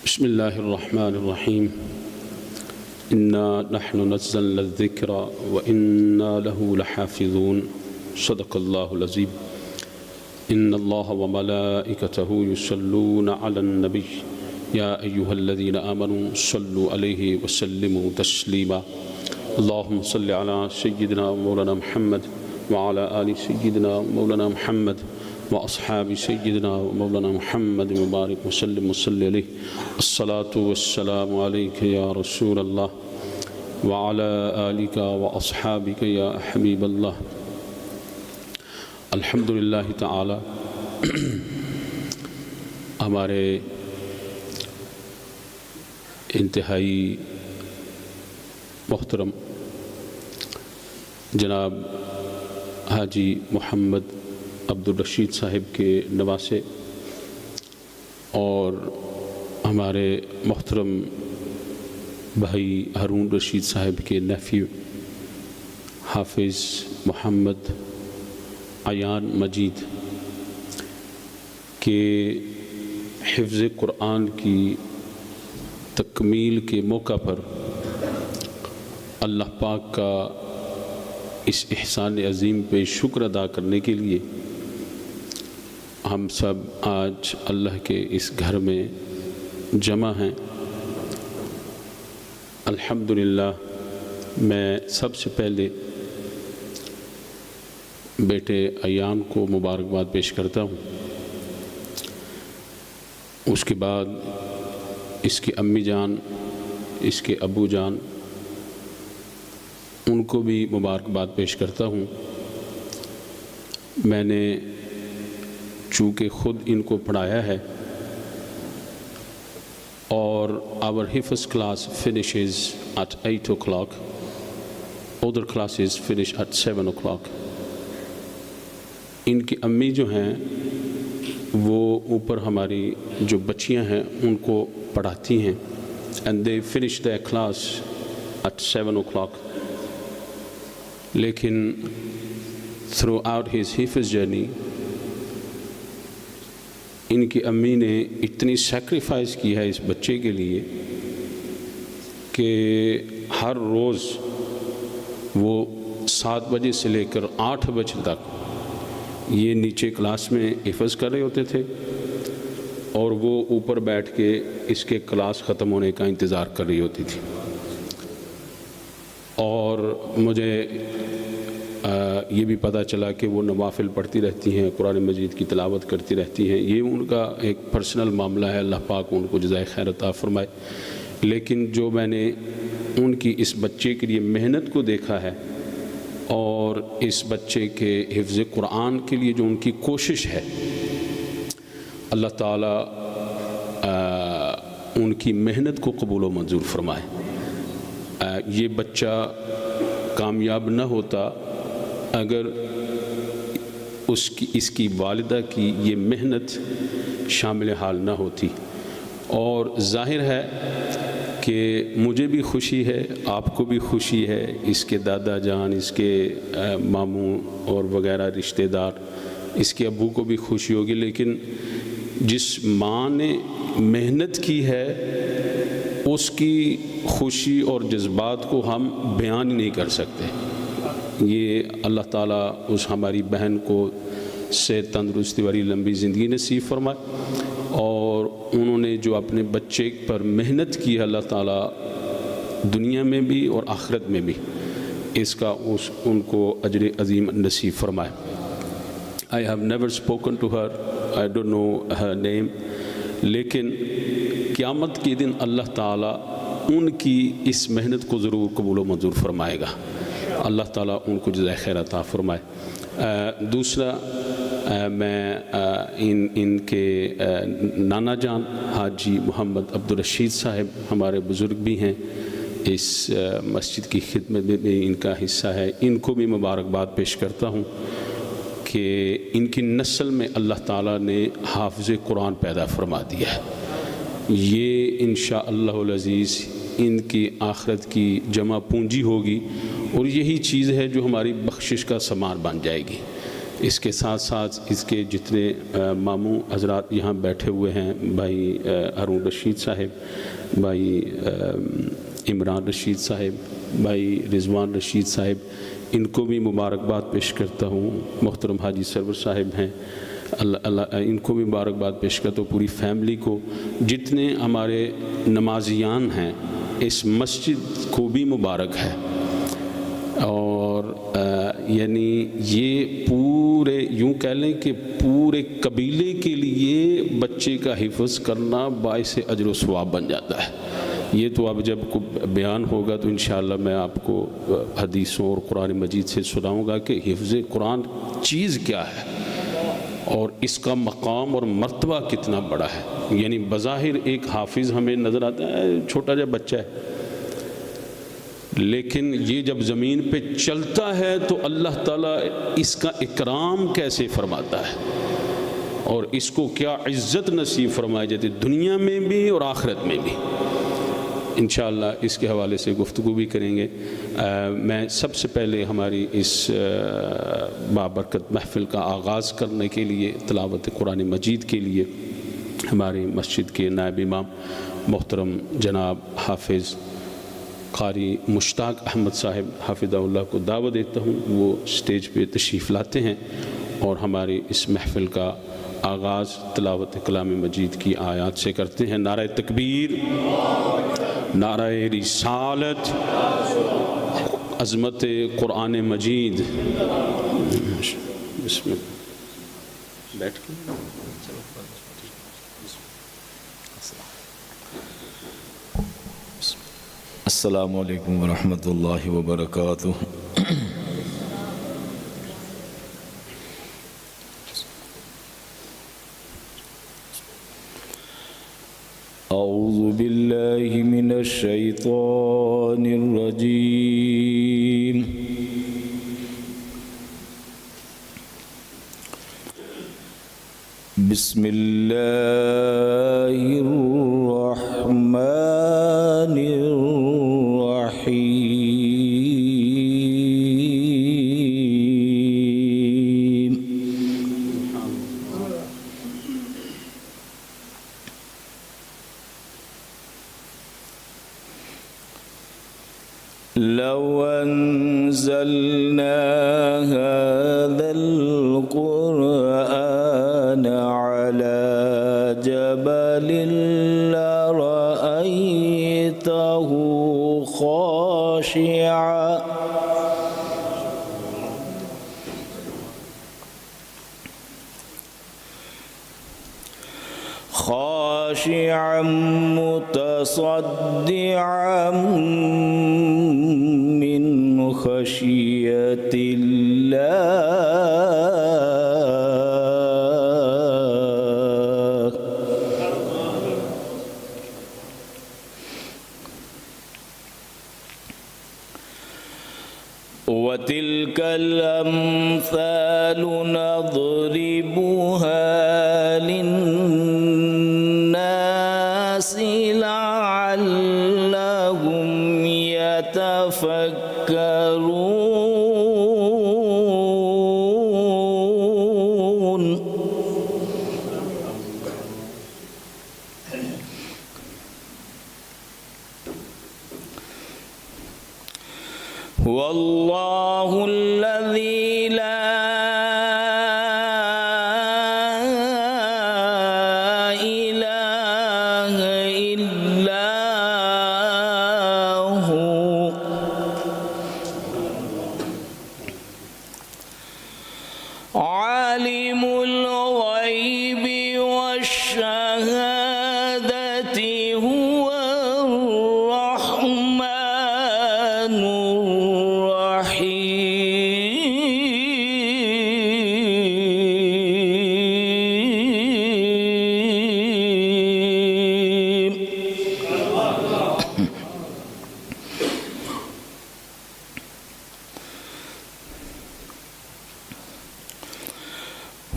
بسم الله الرحمن الرحيم. إنا نحن نزلنا الذكر وإنا له لحافظون. صدق الله العظيم. إن الله وملائكته يصلون على النبي يا أيها الذين آمنوا صلوا عليه وسلموا تسليما. اللهم صل على سيدنا مولانا محمد وعلى آل سيدنا مولانا محمد وأصحاب سيدنا مولانا محمد مبارك وسلم وصلی علیہ. الصلاة والسلام عليك يا رسول الله وعلى آلك وأصحابك يا حبيب الله. الحمدللہ تعالی ہمارے انتہائی محترم جناب حاجی محمد عبدالرشید صاحب کے نواسے اور ہمارے محترم بھائی ہارون رشید صاحب کے نیفیو حافظ محمد عیان مجید کے حفظ قرآن کی تکمیل کے موقع پر اللہ پاک کا اس احسان عظیم پہ شکر ادا کرنے کے لیے ہم سب آج اللہ کے اس گھر میں جمع ہیں. الحمدللہ میں سب سے پہلے بیٹے ایان کو مبارکباد پیش کرتا ہوں. اس کے بعد اس کی امی جان، اس کے ابو جان، ان کو بھی مبارکباد پیش کرتا ہوں. میں نے چونکہ خود ان کو پڑھایا ہے اور our حفظ class finishes at 8 o'clock, other classes finish at 7 o'clock. ان کی امی جو ہیں وہ اوپر ہماری جو بچیاں ہیں ان کو پڑھاتی ہیں and they finish their class at 7 o'clock. لیکن throughout his حفظ جرنی ان کی امی نے اتنی سیکریفائز کی ہے اس بچے کے لیے کہ ہر روز وہ 7 بجے سے لے کر 8 بجے تک یہ نیچے کلاس میں حفظ کر رہے ہوتے تھے اور وہ اوپر بیٹھ کے اس کے کلاس ختم ہونے کا انتظار کر رہی ہوتی تھی. اور مجھے یہ بھی پتہ چلا کہ وہ نوافل پڑھتی رہتی ہیں، قرآن مجید کی تلاوت کرتی رہتی ہیں. یہ ان کا ایک پرسنل معاملہ ہے، اللہ پاک ان کو جزائے خیر عطا فرمائے. لیکن جو میں نے ان کی اس بچے کے لیے محنت کو دیکھا ہے اور اس بچے کے حفظ قرآن کے لیے جو ان کی کوشش ہے، اللہ تعالیٰ ان کی محنت کو قبول و منظور فرمائے. یہ بچہ کامیاب نہ ہوتا اگر اس کی والدہ کی یہ محنت شامل حال نہ ہوتی. اور ظاہر ہے کہ مجھے بھی خوشی ہے، آپ کو بھی خوشی ہے، اس کے دادا جان، اس کے ماموں اور وغیرہ رشتہ دار، اس کے ابو کو بھی خوشی ہوگی. لیکن جس ماں نے محنت کی ہے اس کی خوشی اور جذبات کو ہم بیان ہی نہیں کر سکتے. یہ اللہ تعالیٰ اس ہماری بہن کو صحت تندرستی والی لمبی زندگی نصیب فرمائے. اور انہوں نے جو اپنے بچے پر محنت کی ہے، اللہ تعالیٰ دنیا میں بھی اور آخرت میں بھی اس کا ان کو اجر عظیم نصیب فرمائے. I have never spoken to her, I don't know her name. لیکن قیامت کے دن اللہ تعالیٰ ان کی اس محنت کو ضرور قبول و منظور فرمائے گا. اللہ تعالیٰ ان کو جزائے خیر عطا فرمائے. دوسرا میں ان کے نانا جان حاجی محمد عبدالرشید صاحب ہمارے بزرگ بھی ہیں، اس مسجد کی خدمت میں ان کا حصہ ہے. ان کو بھی مبارکباد پیش کرتا ہوں کہ ان کی نسل میں اللہ تعالیٰ نے حافظ قرآن پیدا فرما دیا ہے. یہ انشاءاللہ العزیز ان کی آخرت کی جمع پونجی ہوگی اور یہی چیز ہے جو ہماری بخشش کا سامان بن جائے گی. اس کے ساتھ ساتھ اس کے جتنے ماموں حضرات یہاں بیٹھے ہوئے ہیں، بھائی ہارون رشید صاحب، بھائی عمران رشید صاحب، بھائی رضوان رشید صاحب، ان کو بھی مبارکباد پیش کرتا ہوں۔ محترم حاجی سرور صاحب ہیں، اللہ ان کو بھی مبارکباد پیش کرتا ہوں، پوری فیملی کو، جتنے ہمارے نمازیان ہیں اس مسجد کو بھی مبارک ہے۔ اور یعنی یہ پورے یوں کہہ لیں کہ پورے قبیلے کے لیے بچے کا حفظ کرنا باعث اجر و ثواب بن جاتا ہے۔ یہ تو اب جب بیان ہوگا تو انشاءاللہ میں آپ کو حدیثوں اور قرآن مجید سے سناؤں گا کہ حفظ قرآن چیز کیا ہے اور اس کا مقام اور مرتبہ کتنا بڑا ہے۔ یعنی بظاہر ایک حافظ ہمیں نظر آتا ہے، چھوٹا جا بچہ ہے، لیکن یہ جب زمین پہ چلتا ہے تو اللہ تعالیٰ اس کا اکرام کیسے فرماتا ہے اور اس کو کیا عزت نصیب فرمائی جاتی ہے، دنیا میں بھی اور آخرت میں بھی۔ انشاءاللہ اس کے حوالے سے گفتگو بھی کریں گے۔ میں سب سے پہلے ہماری اس بابرکت محفل کا آغاز کرنے کے لیے تلاوت قرآن مجید کے لیے ہماری مسجد کے نائب امام محترم جناب حافظ قاری مشتاق احمد صاحب حافظہ اللہ کو دعوت دیتا ہوں، وہ سٹیج پہ تشریف لاتے ہیں اور ہماری اس محفل کا آغاز تلاوت کلام مجید کی آیات سے کرتے ہیں۔ نعرہ تکبیر، نعرہ رسالت، عظمت قرآن مجید۔ بسم اللہ، بیٹھ کے السلام علیکم ورحمۃ اللہ وبرکاتہ۔ اعوذ باللہ من الشیطان الرجیم۔ بسم اللہ الرحمن الرحیم۔ لو انزلنا هذا القرآن على جبل لرأيته خاشعا متصدعا من خشية الله۔ وتلك الأمثال نضربها للناس لعلهم يتفكرون۔ والله الذي لا إله إلا هو عالم الغيب والشهادة هو الرحمن الرحيم۔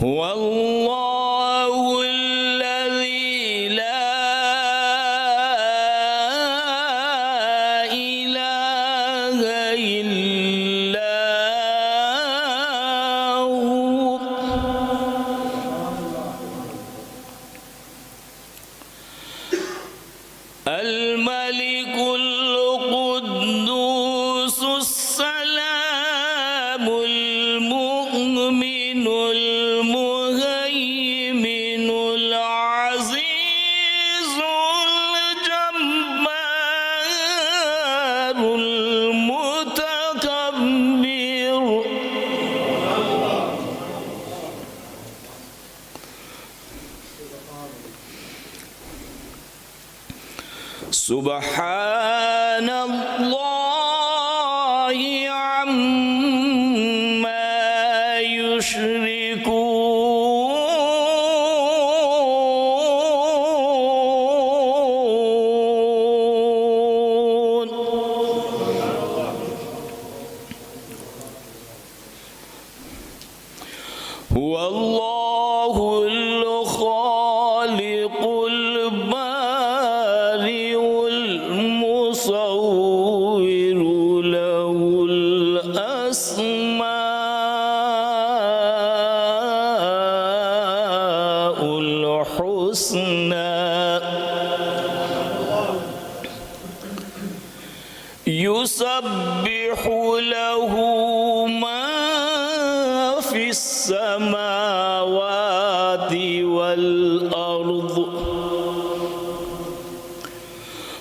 هو الله الذي لا إله إلا هو الملك القدوس السلام المؤمن المهيمن العزيز الجبار المتكبر سبحان الله عما يشركون هو الله الخالق البارئ المصور له الأسماء الحسنى يسبح له ما في السماوات والأرض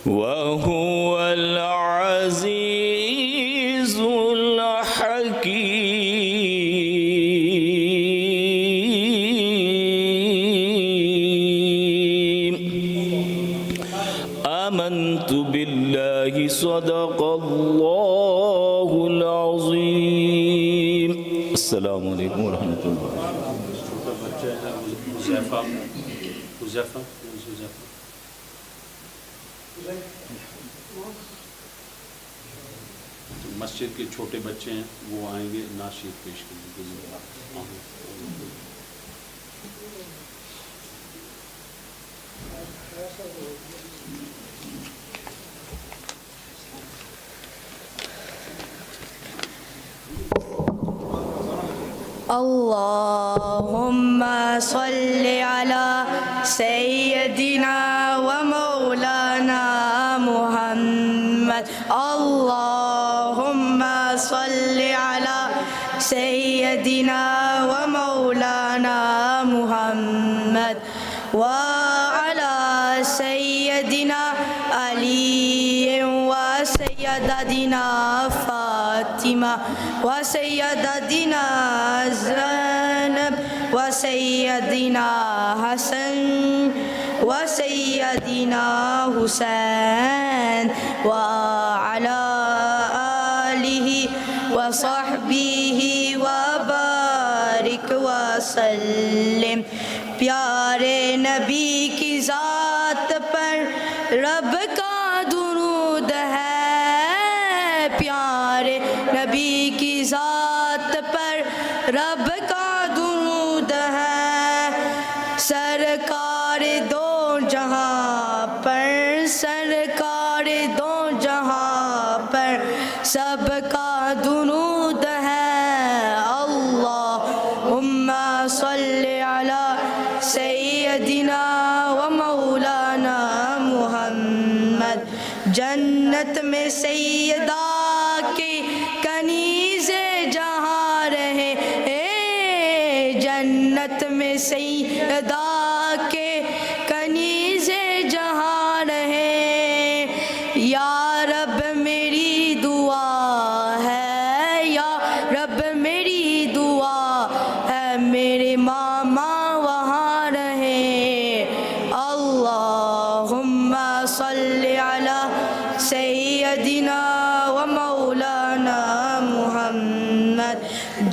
وهو العزيز الحكيم آمنت بالله صدق الله العظيم السلام علیکم ورحمۃ اللہ چھوٹا بچہ ہے حذیفہ مسجد کے چھوٹے بچے ہیں وہ آئیں گے نعت شریف پیش کرنے کے لیے اللهم صل على سيدنا ومولانا محمد اللهم صل على سيدنا ومولانا محمد وعلى سيدنا علي وسيدتنا فاطمة وسيدتنا زينب وسيدنا حسن وسيدنا حسين وعلى آله وصحبه وبارك وسلم پیارے نبی کی ذات پر رب کا درود ہے پیارے نبی کی ذات پر رب کا درود ہے سرکار دو جہاں پر سرکار دو جہاں پر سب کا درود ہے اللہم صلی علی سیدنا و مولانا محمد جنت میں سیدہ کے کنیز جہاں رہے جنت میں سیدہ کے کنیز جہاں رہے یا رب میری دعا ہے یا رب میری دعا ہے میرے ماما وہاں رہے اللہم صلی علی سیدنا و مولانا محمد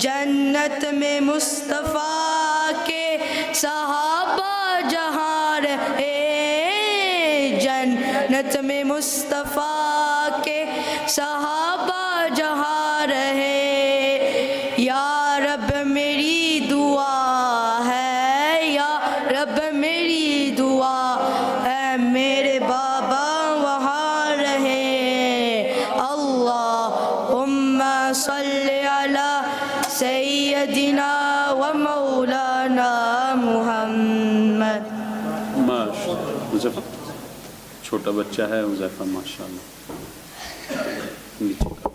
جنت میں مصطفیٰ کے صحابہ جہاں رہے جنت میں مصطفیٰ کے صحابہ جہاں رہے یا رب میری دعا ہے یا رب میری دعا ہے میرے بابا وہاں رہے اللہم صلی علی سیدنا و مولانا محمد چھوٹا بچہ ہے حذیفہ ماشاءاللہ نیچے کا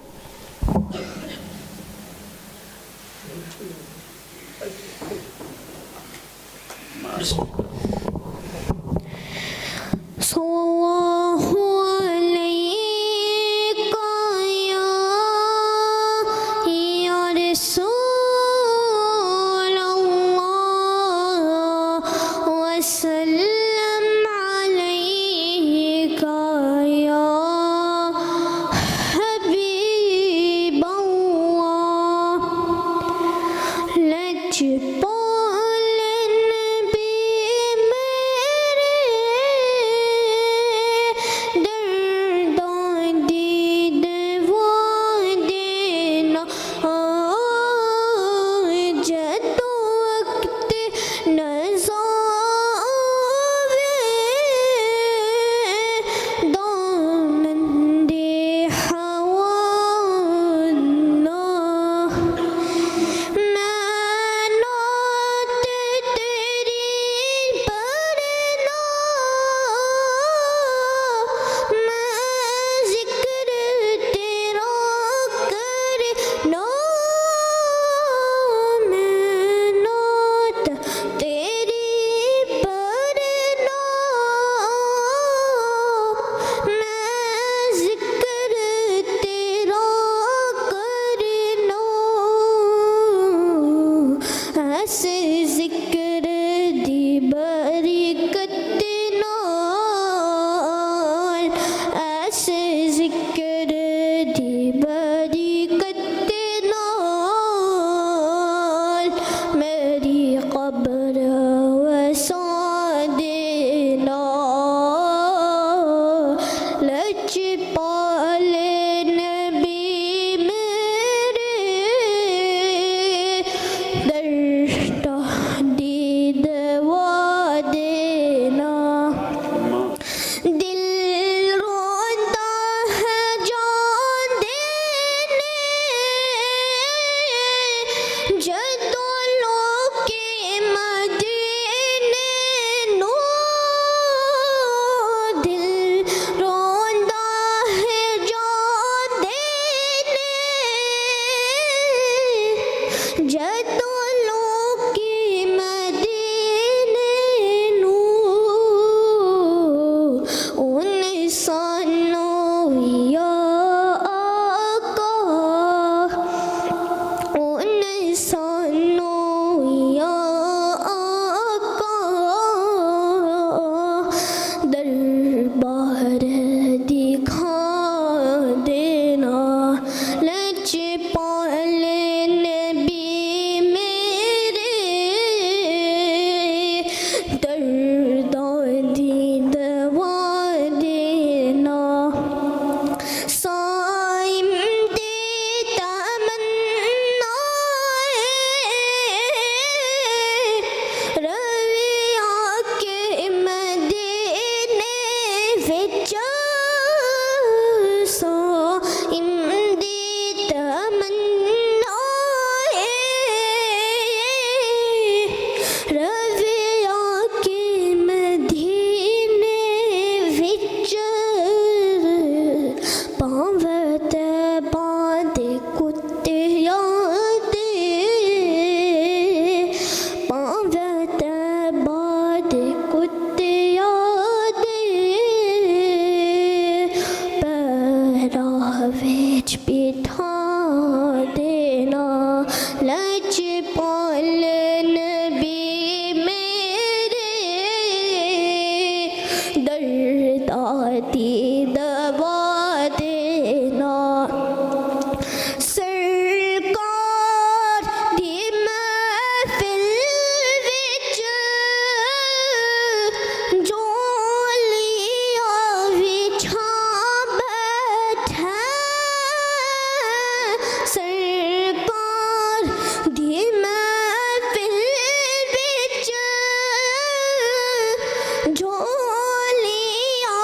جھولیاں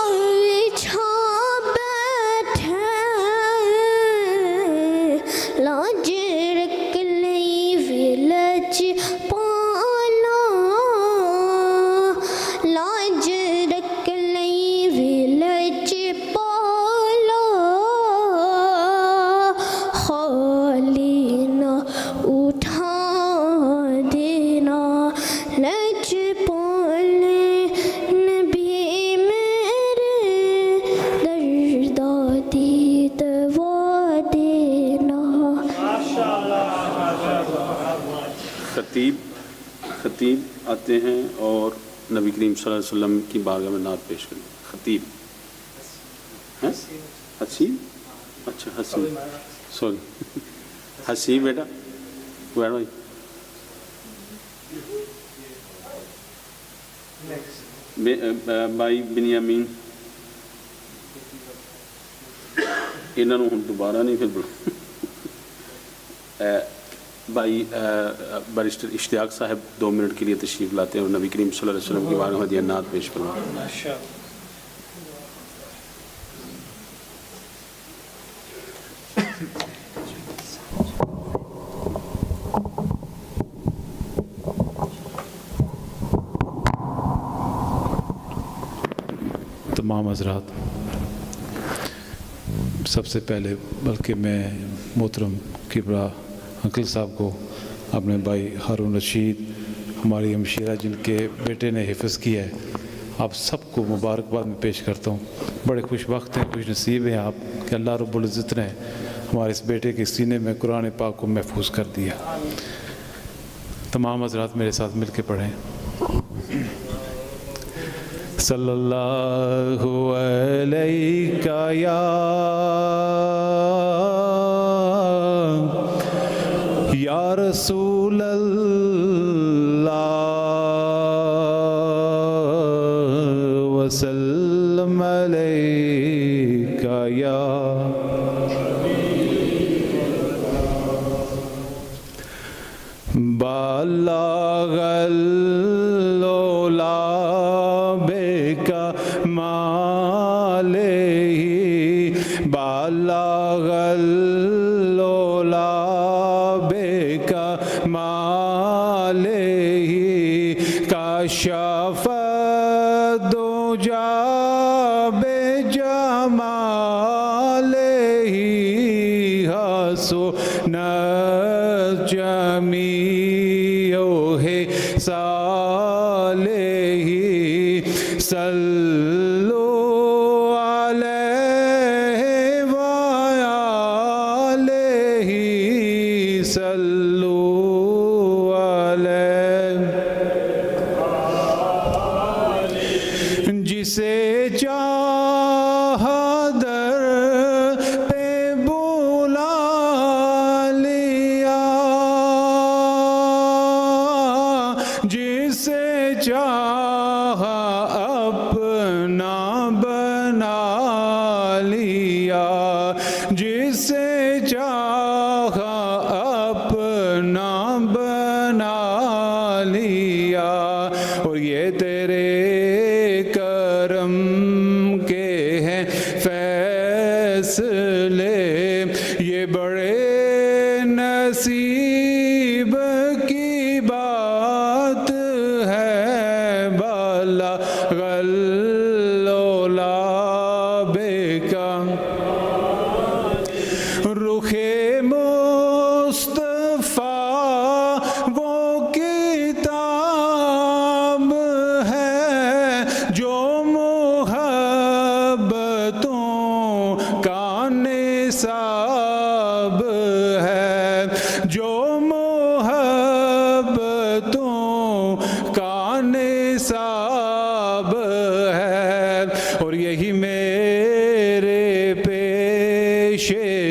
خطیب آتے ہیں اور نبی کریم صلی اللہ علیہ وسلم کی بارگاہ میں نعت پیش کریں. خطیب حسیب, اچھا حسیب, سوری حسیب بیٹا بیٹھو. بھائی بنیامین, انہوں نے ہوں دوبارہ نہیں پھر بلا. بھائی بیرسٹر اشتیاق صاحب 2 منٹ کے لیے تشریف لاتے ہیں اور نبی کریم صلی اللہ علیہ وسلم کی بارگاہ میں ہدیہ نعت پیش فرمائیں. تمام حضرات, سب سے پہلے بلکہ میں محترم کبرا انکل صاحب کو, اپنے بھائی ہارون رشید, ہماری ہمشیرہ جن کے بیٹے نے حفظ کیا ہے, آپ سب کو مبارکباد میں پیش کرتا ہوں. بڑے خوش وقت ہیں, خوش نصیب ہیں آپ کہ اللہ رب العزت نے ہمارے اس بیٹے کے سینے میں قرآن پاک کو محفوظ کر دیا. تمام حضرات میرے ساتھ مل کے پڑھیں. صلی اللہ علیہ یا رسول اللہ وسلم علیہ یا بلغ العلا بکمالہ بلغ العلا بکمالہ کشف الدجی بجمالہ حسنت جمیع صالح صلو علیہ وآلہ صلو علیہ. جسے چاہا در پہ بلا لیا, جسے چاہا اپنا بنا لیا, جسے چاہا اپنا بنا لیا. اور یہ تیرے کرم کے ہیں فیصلے, یہ بڑے نصیب کی بات ہے. بلغ العلا بکم رخ مصطفیٰ وہ کتاب ہے جو محبتوں کا نصاب ہے, جو محبتوں کا نصاب ہے. اور یہی میرے پیش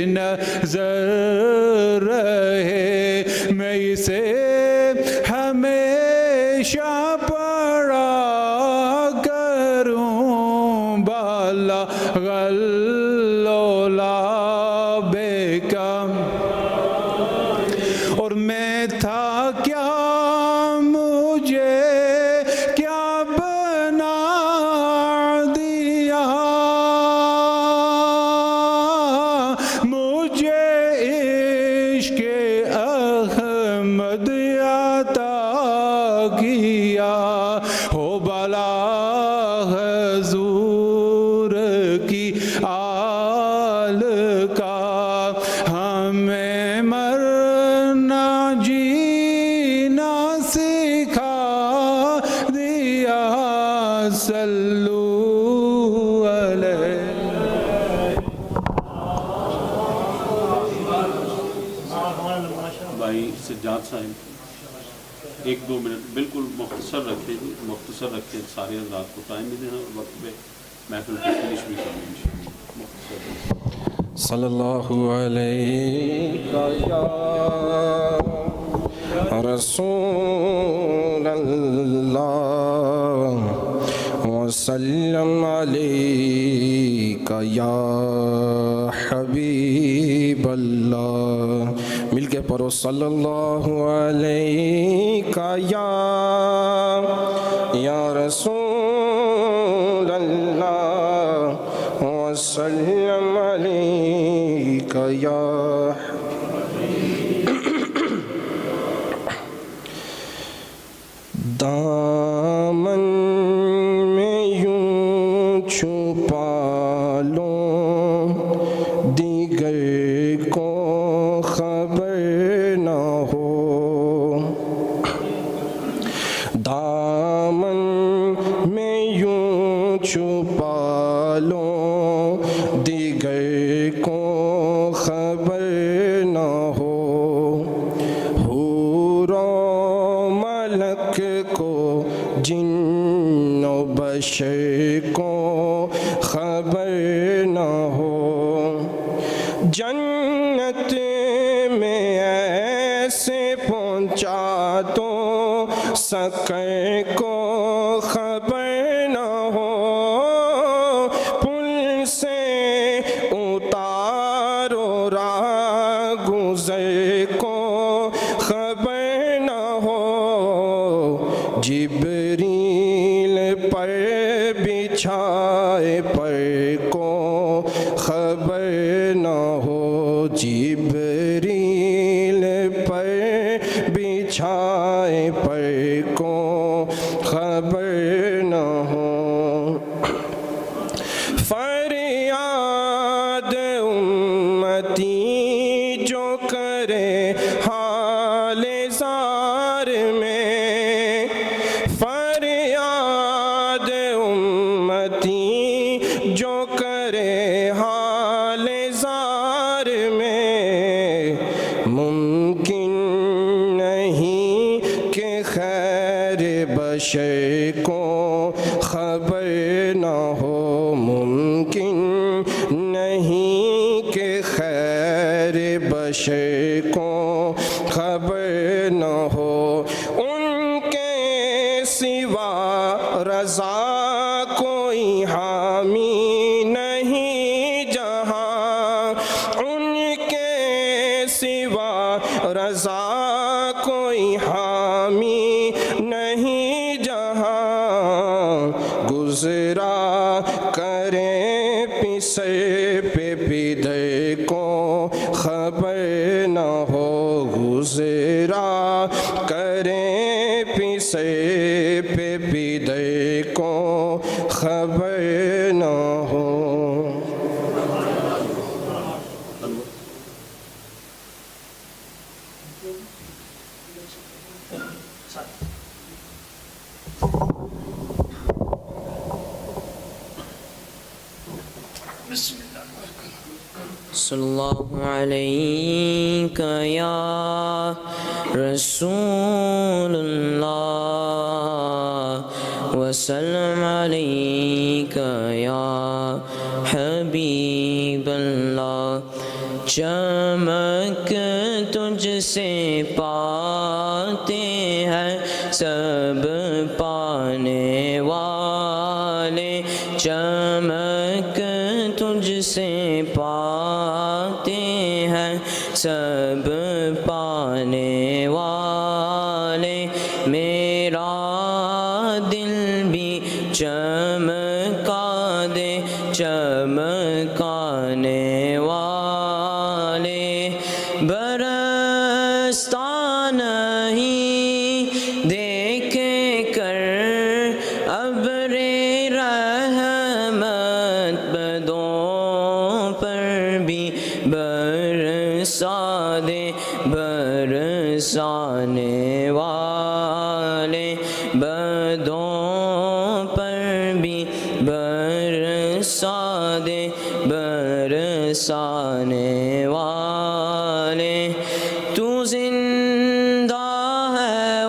نظر رہے, میں اسے ہمیشہ پڑھا کروں. بلغ العلا بکم. اور میں تھا کیا, مجھے کیا بنا دیا, مجھے عشق احمد عطا کیا. ہو بلا حضور کی آل کا, ہمیں مرنا جینا سکھا دیا. صلو علیہ. بھائی سجاد صاحب ایک دو منٹ بالکل مختصر رکھیں جی، مختصر رکھیں، سارے حضرات کو ٹائم بھی دینا اور وقت پہ محفل کو فنش بھی کرنا انشاءاللہ مختصر۔ صلی اللہ علیہ یا رسول اللہ وسلم علیکہ یا حبیب اللہ۔ مل کے پڑھو صلی اللہ علیہ یا رسول اللہ وسلم علیکہ یا دامن میں یوں چھپا لو دیگر کو خبر نہ ہو، دامن میں یوں چھپا لو دیگر کو خبر نہ ہو، حور و ملک کو جن و بشر کو خبر نہ ہو، جنت میں ایسے پہنچا تو سکر کو خبر نہ ہو، پل سے اتارو راہ گزر کو خبر نہ ہو، جبریل پر بچھائے پر کو خبر نہ ہو، جبریل پر بچھائے پر کو خبر نہ ہو، فریاد امتی جو کرے حال زار میں، فریاد امتی جو کرے حال زار میں، ممکن نہیں کہ خیر بشر کو خبر نہ ہو، ممکن نہیں کہ خیر بشر کو خبر نہ ہو، ان کے سوا رضا کوئی حامی نہیں جہاں، ان کے سوا رضا کوئی حامی نہیں جہاں، گزرا کریں پسر پہ پدر کو خبر نہ ہو، گزرا کریں پسر پہ پدر کو خبر نہ ہو۔ صلی اللہ علیہ یا رسول اللہ وسلم علیہ یا حبیب اللہ، چمک تجھ سے پاتے ہیں سب پانے والے، چمک تجھ سے پاتے ہیں سب پانے والے، میرا دل بھی چمکا دے چمکانے والے، برستا نہیں دیکھے کر ابر رحمت، بدوں پر بھی برسا دے برسانے والے، بدوں پر بھی برسا دے برسانے والے، تو زندہ ہے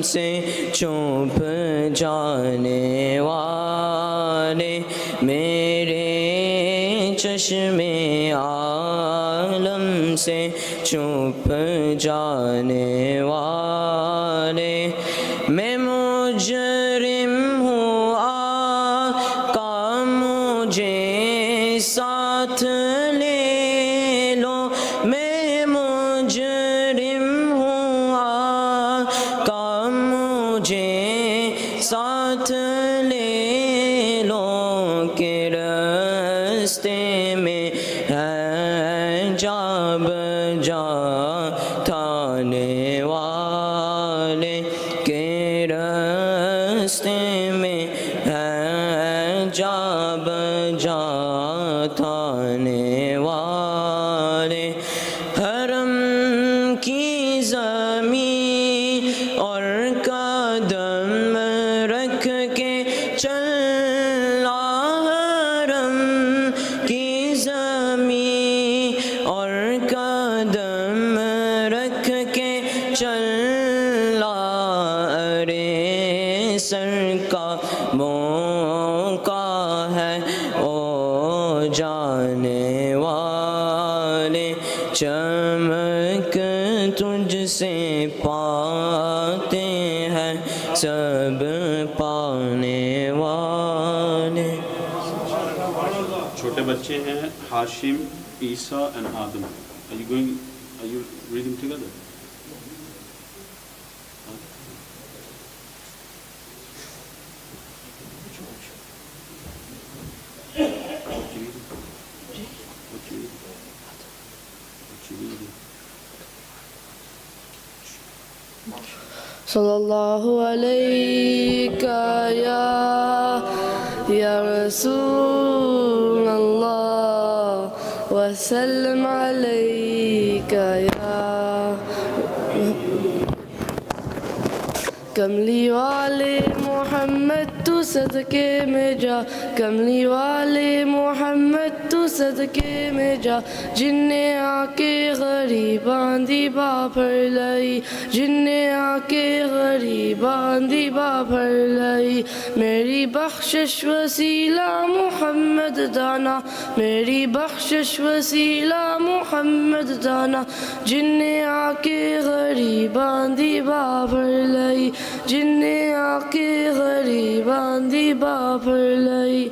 سے چھپ جانے والے میرے چشم عالم سے چھپ جانے والے میں مجرم ہوں آقا مجھے ساتھ لے لو میں مجرم ہوں آقا مجھے ساتھ لے لو کہ راستے میں ہے جا بجا تھانے والے کہ راستے میں ہے جا بجا تھانے والے حرم کی زمین اور قدم رکھ کے چلا حرم کی زمین اور قدم رکھ کے چلا ارے سر کا موقع ہے او جانے والے چمک تجھ سے پاتے ہیں سب پانے والے. چھوٹے بچے ہیں ہاشم عیسیٰ and Adam. Are you reading together? صلی اللہ علیہ یا رسول اللہ وسلم علیک یا کملی والے محمد تو صدقے میں جا کملی والے محمد تو صدقے میں جا جن نے آ کے غریباں دی با بھر لائی جن نے آ کے غریباں دی با بھر لائی میری بخشش وسیلہ محمد دانا میری بخشش وسیلہ محمد دانا جن نے آ کے غریباں دی با بھر لائی جن نے آ کے غریباں دی با بھر لائی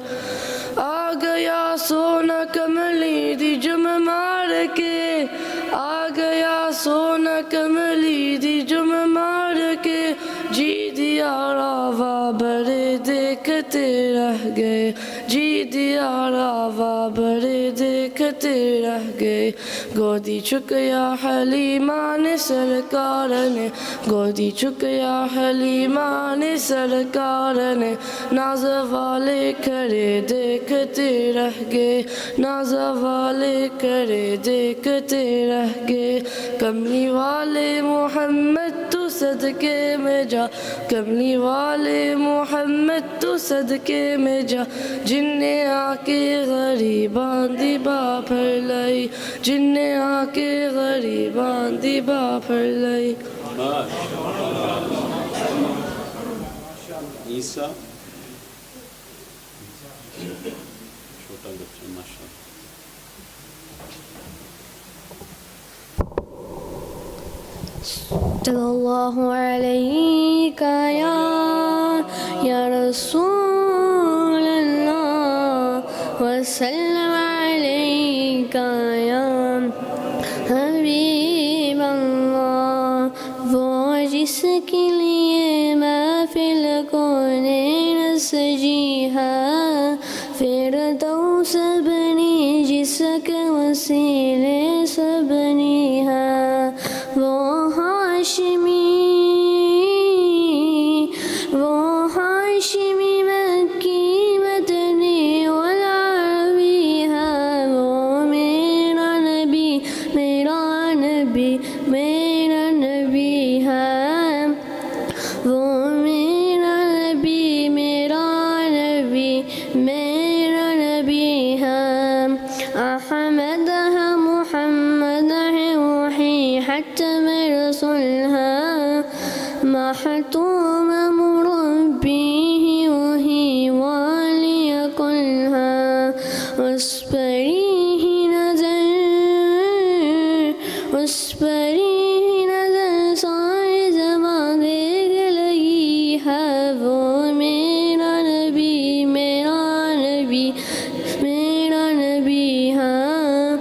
آ گیا سونا کملی دی جم مار کے آ گیا سونا کملی دی جم مار کے جی دیا راوا بڑے دیکھتے رہ گئے جی دیا راوا بڑے دیکھتے رہ گئے گودی چکیا حلیمہ نے سرکار نے گودی چکیا حلیمہ نے سرکار نے ناز والے کھڑے دیکھتے رہ گئے ناز والے کھڑے دیکھتے رہ گئے کملی والے محمد تو صدقے میں جا کملی والے محمد تو صدقے میں جا جن نے آ کے غریباں دی با بھر لائی جن نے آ کے غریباں دی با بھر لائی. عیسیٰ چھوٹا بچہ ماشاء صلی اللہ علیہ یا رسول اللہ وسلم علیہ یا حبیب اللہ وہ جس کے لیے محفل کونین سجی ہے فردوس بنی جس کے وسیلے سے بنی ہے وہ ہاشمی مکی مدنی والعربی ہے وہ میرا نبی میرا نبی میرا نبی ہے وہ میرا نبی میرا نبی میرا نبی ہے احمد ہے محمد مربيه وهي والي كلها واسپريه نظر سارے زبان دیکھ لگی ہے وہ میرا نبی میرا نبی میرا نبی ہاں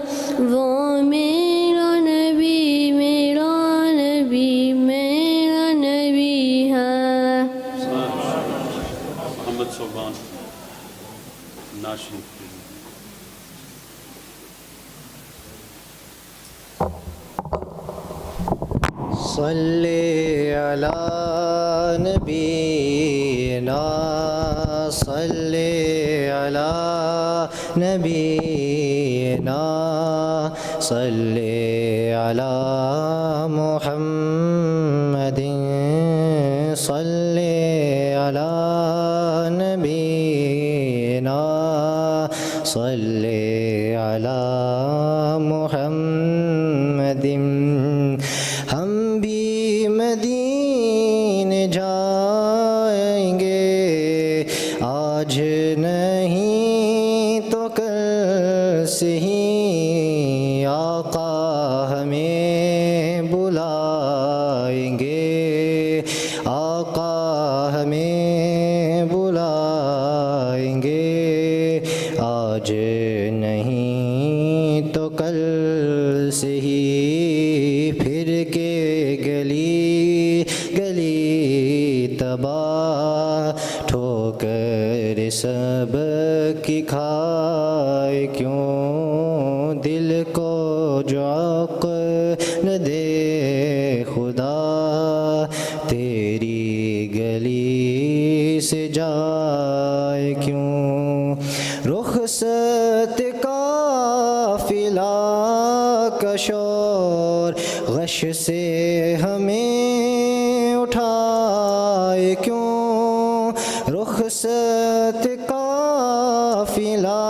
وہ میرا نبی میرا نبی میرا نبی ہاں. محمد صوبان ناشی صلی علی نبینا صلی علی نبینا صلی علی محمد صلی علی نبینا صلی علی محمد. ہم بھی مدینے جائیں گے آج نہیں تو کل سے ہی آقا ہمیں بلائیں گے آقا ہمیں بلائیں گے آج نہیں تو کل سے ہی پھر کے گلی گلی تباہ ٹھوکر سب کی کھائے کیوں دل کو جو عقل دے خدا تیری گلی سے جائے کیوں. رخصت قافلہ کا شور غش سے ہمیں اٹھائے کیوں رخصت قافلہ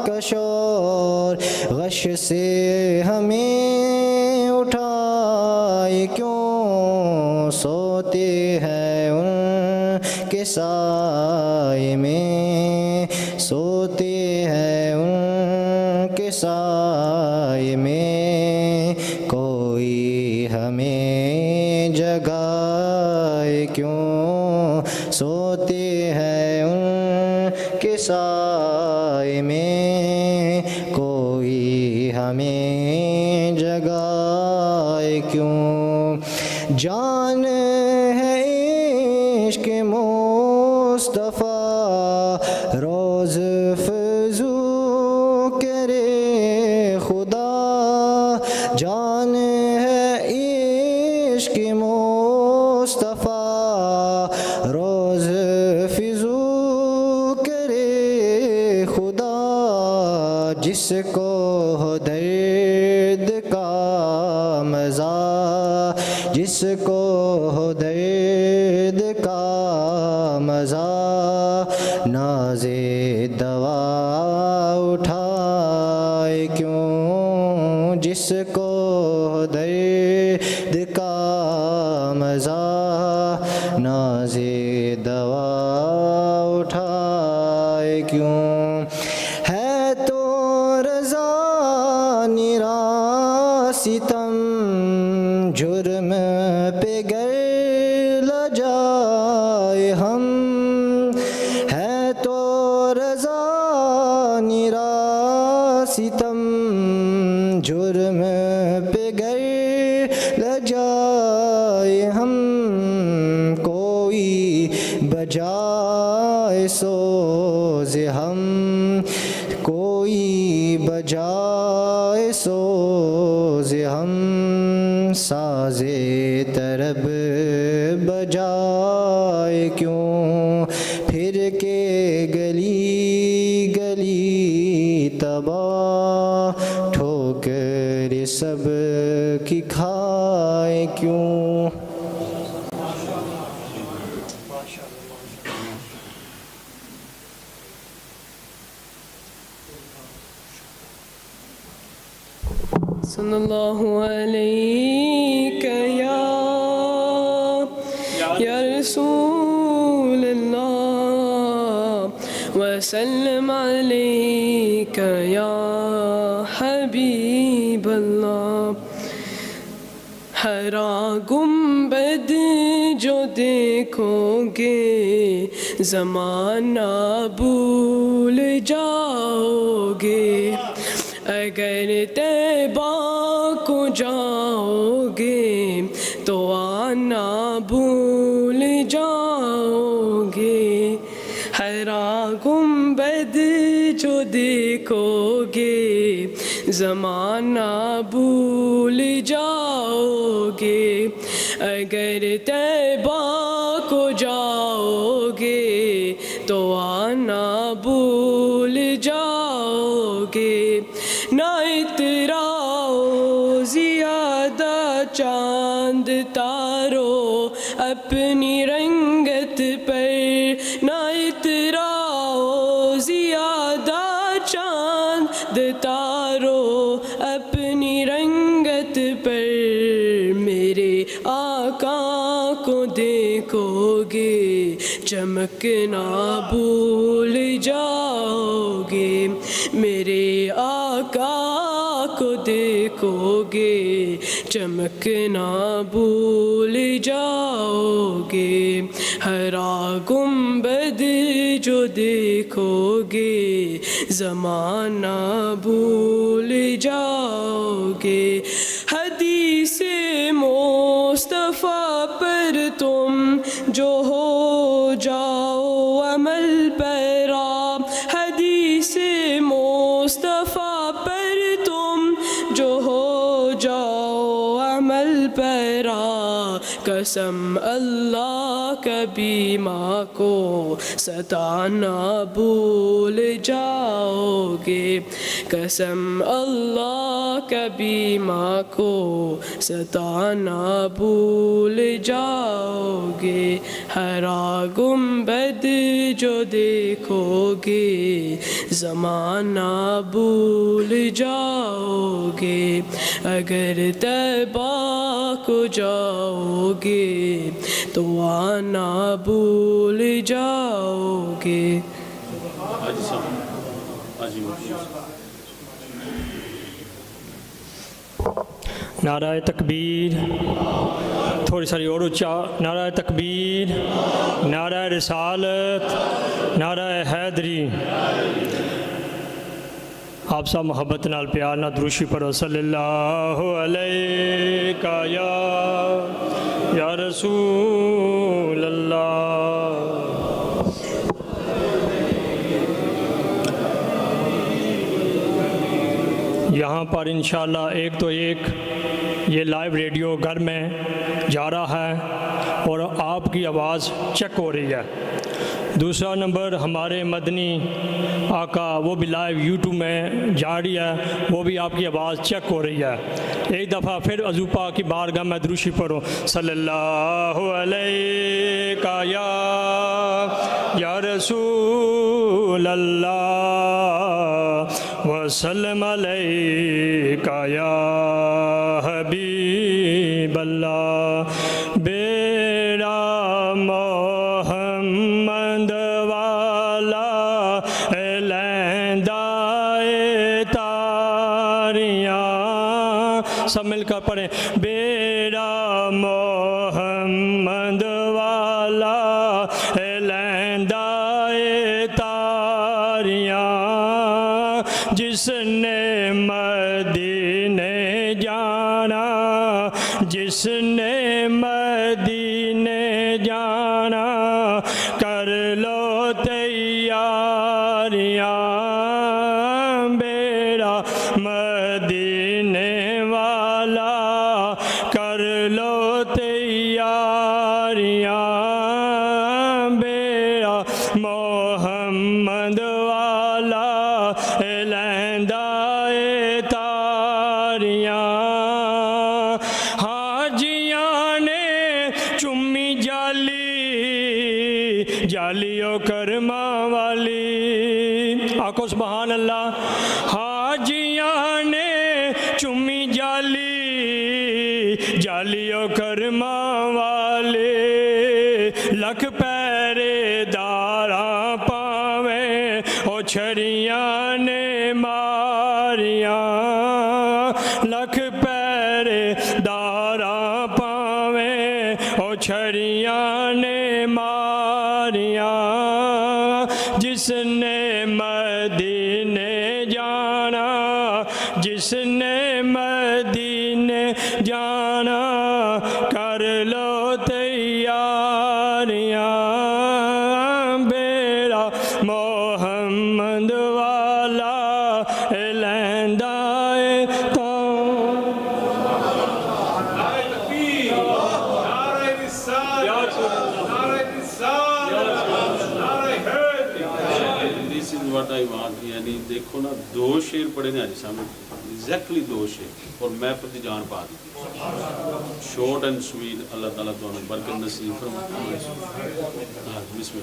کا شور غش سے ہمیں اٹھائے کیوں سوتے ہیں ان کے سائے میں سوتے ہیں ان کے سائے میں کوئی ہمیں جگائے کیوں سوتے ہیں ان کے سائے میں کوئی ہمیں جگائے کیوں. جان ہے عشق مصطفیٰ روز فضو کرے خدا جان ہے عشق مصطفیٰ روز فضو کرے خدا جس کو ہو درد کا مزہ جس کو ہو درد کا مزہ ناز دوا اٹھائے کیوں جس کو ہو درد کا مزہ ناز دوا اٹھائے کیوں. ہے تو رضا نرا ستم جرم پہ گر لجائے ہم ہے تو رضا نرا ستم جرم پہ گر لجائے ہم کوئی بجائے سوز ہم کوئی بجائے سوز ہم ساز طرب بجائے کیوں پھر کے گلی گلی تباہ ٹھوکر سب کی کھائے کیوں. صلی اللہ علیہ یا رسول اللہ وسلم علیک یا حبیب اللہ. ہرا گنبد جو دیکھو گے زمانہ بھول جاؤ گے، اگر طیبہ کو جاؤ گے تو آنا بھول جاؤ گے. ہرا گنبد جو دیکھو گے زمانہ بھول جاؤ گے، اگر طیبہ کو جاؤ گے تو آنا بھول جاؤ گے. نہ اتراؤ زیادہ چاند تارو اپنی رنگت پر، نہ اتراؤ زیادہ چاند تارو اپنی رنگت پر. میرے آقا کو دیکھو گے چمکنا بھول جاؤ گے، میرے آقا کو دیکھو گے چمکنا بھول جاؤ گے. ہرا گنبد جو دیکھو گے زمانہ بھول جاؤ گے. حدیث مصطفیٰ پر تم جو ہو جاؤ عمل پیرا، حدیث مصطفیٰ پر تم جو ہو جاؤ عمل پیرا. قسم اللہ کبھی ماں کو ستانا بھول جاؤ گے، قسم اللہ کبھی ماں کو ستانا بھول جاؤ گے. ہرا گنبد جو دیکھو گے زمانہ بھول جاؤ گے، اگر طیبہ کو جاؤ گے تو آنا بھول جاؤ گے. نعرہ تکبیر، تھوڑی ساری اور اونچا. نعرہ تکبیر، نعرہ رسالت، نعرہ حیدری. آپ سب محبت نال پیار نال دروشی پڑھو. صلی اللہ علیہ یا رسول اللہ. یہاں پر انشاءاللہ ایک تو ایک یہ لائیو ریڈیو گھر میں جا رہا ہے اور آپ کی آواز چیک ہو رہی ہے. دوسرا نمبر ہمارے مدنی آقا وہ بھی لائیو یوٹیوب میں جا رہی ہے، وہ بھی آپ کی آواز چیک ہو رہی ہے. ایک دفعہ پھر حضور پاک کی بارگاہ میں دروشی پڑھو. صلی اللہ علیہ یا رسول اللہ وسلم علیہ یا حبیب اللہ. بیڑا محمد والا لیندائے تاریاں. سب مل کر پڑھیں. بیڑا محمد والا لیندائے تاریاں، جس نے مدینے جانا، جس نے مدینے جانا، کر لو تیاریاں. بیڑا مدینے والا کر لو تیاریاں. بیڑا محمد والا لیندائے تاریاں. حاجیاں نے چمی جالی، جالیو کرما والی. آکو سبحان اللہ. حاجیاں نے چمی جالی، جالیو کرما والے، لکھ پیرے داراں پاویں او چھڑیاں نے ماریاں لکھ پیرے داراں پاویں او چھڑیاں نے ماریاں جس نے مدینے جانا جس نے مدینے جانا کر لو تیاریاں بیڑا محمد والا لیندا اے This is what I want. یعنی دیکھو نا دو شعر پڑھے نے آج سامنے ایگزیکٹلی دو شعر اور میں پر جان پا دی شارٹ اینڈ سویٹ اللہ تعالیٰ تو برکت نصیب فرمائے بسم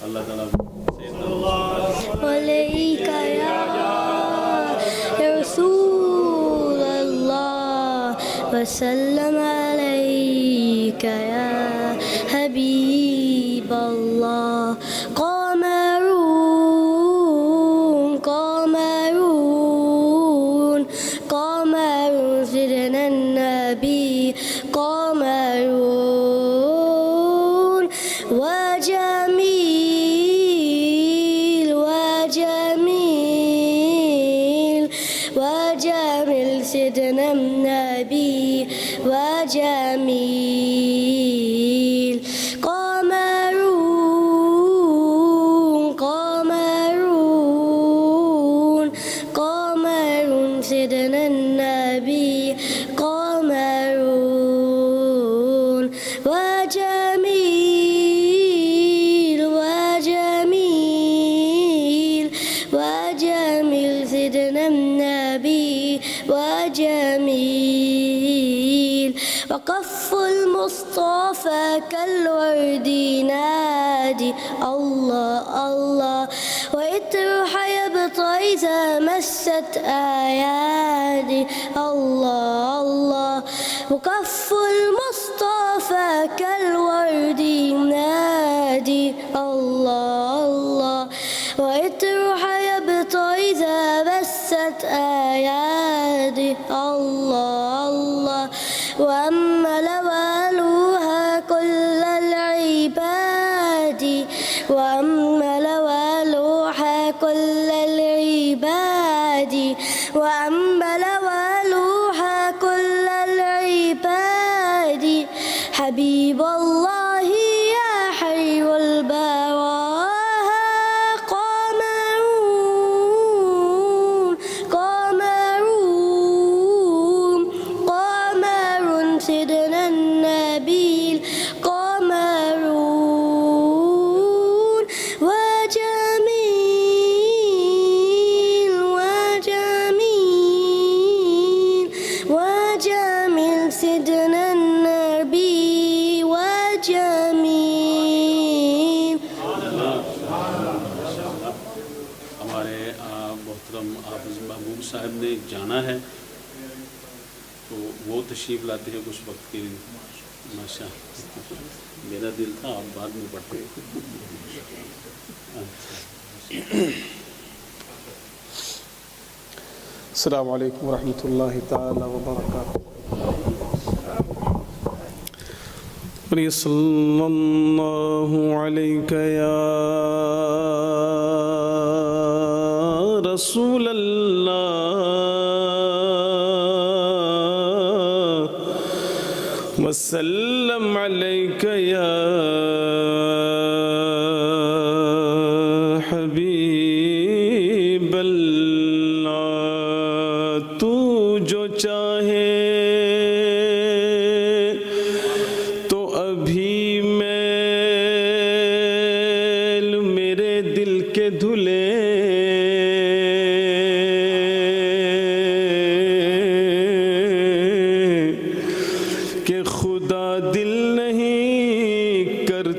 اللہ اللہ تعالیٰ علیک یا رسول اللہ وسلم علیک یا حبیب اللہ قمر سيدنا النبي قمر وجميل سيدنا النبي وجميل قمر سيدنا النبي قمر وجميل سيدنا النبي وجميل وقف المصطفى كالورد ينادي الله الله وإطرح يبطى إذا مست أيادي الله الله وكف المصطفى كالورد ينادي الله الله وإطرح يبطى إذا مست أيادي الله الله وأما لوالوها كل العباد وأما لوالوها كل العباد وأما لوالوها كل العباد حبيب الله يا حي البراء سيدنا النبي قمر وجميل سيدنا النبي وجميل ہمارے محترم حافظ محبوب صاحب نے جانا ہے تو وہ تشریف لاتے ہیں کچھ وقت کے لیے ماشاء میرا دل تھا آپ بعد میں پڑھتے السلام علیکم ورحمۃ اللہ تعالی وبرکاتہ صلی اللہ علیک یا رسول اللہ وسلم علیک یا حبیب اللہ تو جو چاہے تو ابھی میل میرے دل کے دھلے کہ خدا دل نہیں کرتا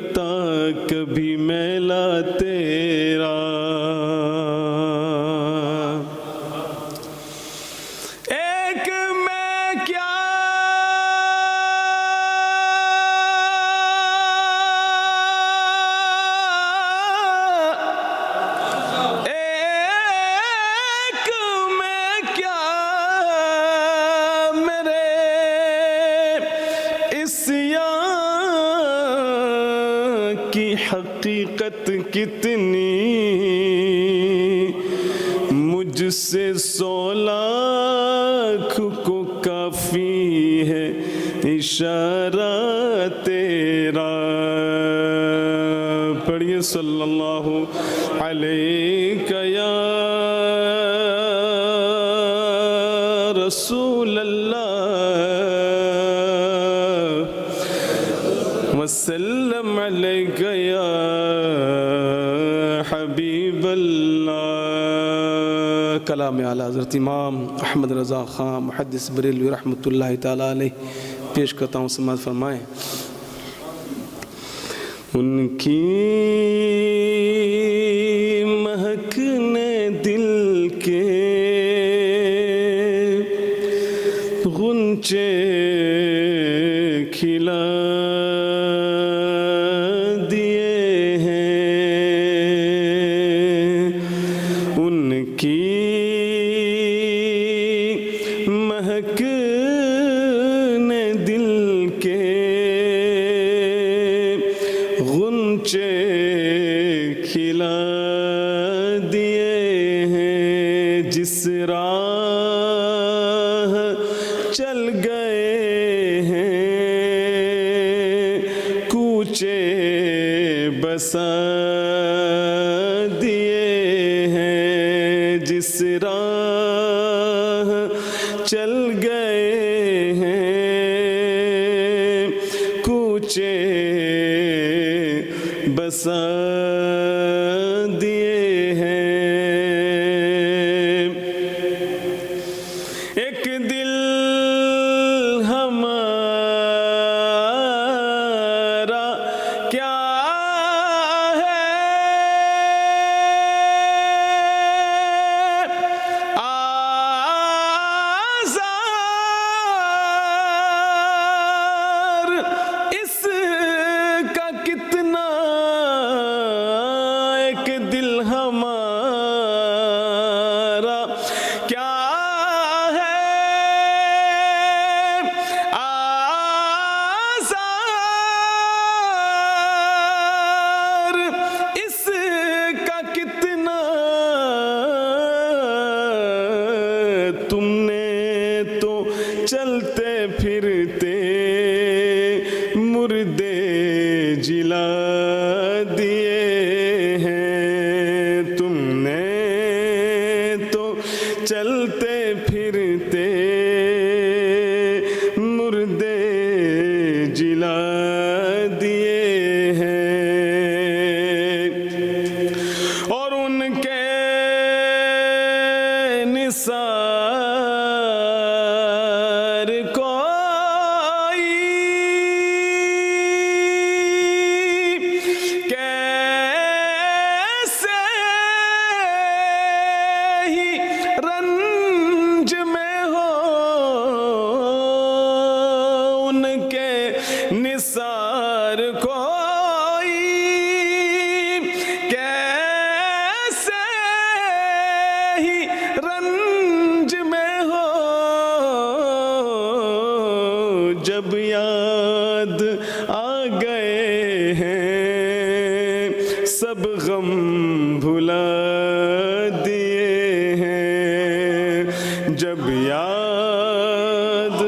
کی حقیقت کتنی، مجھ سے 100 لاکھ کو کافی ہے اشارہ تیرا. پڑھیے صلی اللہ علیہ یا رسول اللہ وسلم علیک یا حبیب اللہ. کلام اعلیٰ حضرت امام احمد رضا خان محدث بریلوی رحمۃ اللہ تعالیٰ علیہ پیش کرتا ہوں، سماعت فرمائیں. ان کی مہک نے دل کے غنچے کھلا دیے ہیں. ان کی مہک نے دل کے غنچے کھلا دیے ہیں. جس راہ چل گئے ہیں کوچے بسا دیے ہیں. جس راہ چل گئے ہیں کوچے بسا دیے ہیں. ایک دل ہمارا کیا ہے آزار، اس کا کتنا. ایک دل ہمارا کیا ہے آزار، اس کا کتنا. تم نے تو چلتے پھرتے مردے جلا دیے ہیں. تم نے تو چلتے پھرتے مردے جلا دیے ہیں. اور ان کے نثار کوئی کیسے ہی رنج میں ہو. ان کے نثار کوئی کیسے ہی رنج میں ہو. جب یاد آ گئے ہیں سب غم بھلا دیے ہیں. جب یاد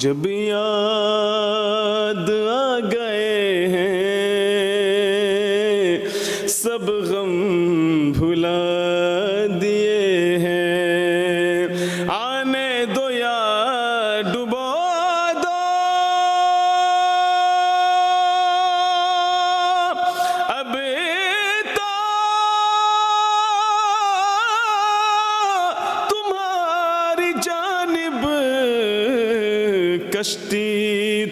جب یاد آ گئے ہیں سب غم بھلا دیے ہیں. آنے دو یا ڈبو دو اب تو تمہاری جانب کشتی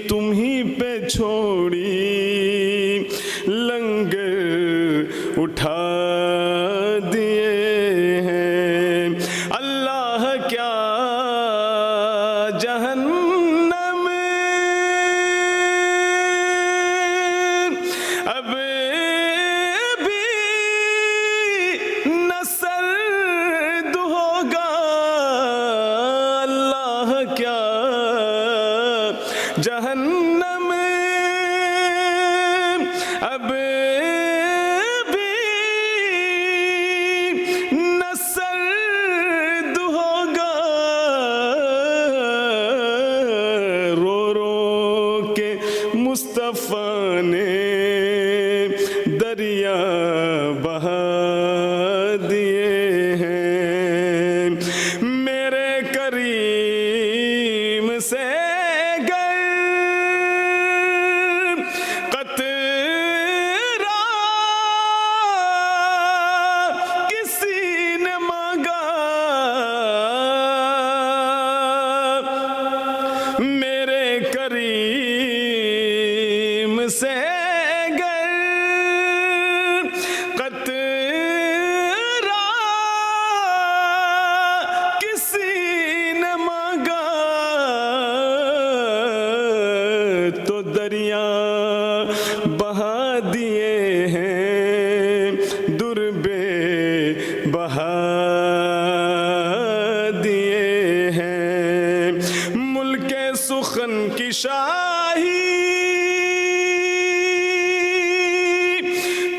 تم ہی پہ چھوڑی. لنگر اٹھا دیے ہیں. اللہ کیا جہنم اب بھی نہ سرد ہوگا. دیے ہیں ملک سخن کی شاہی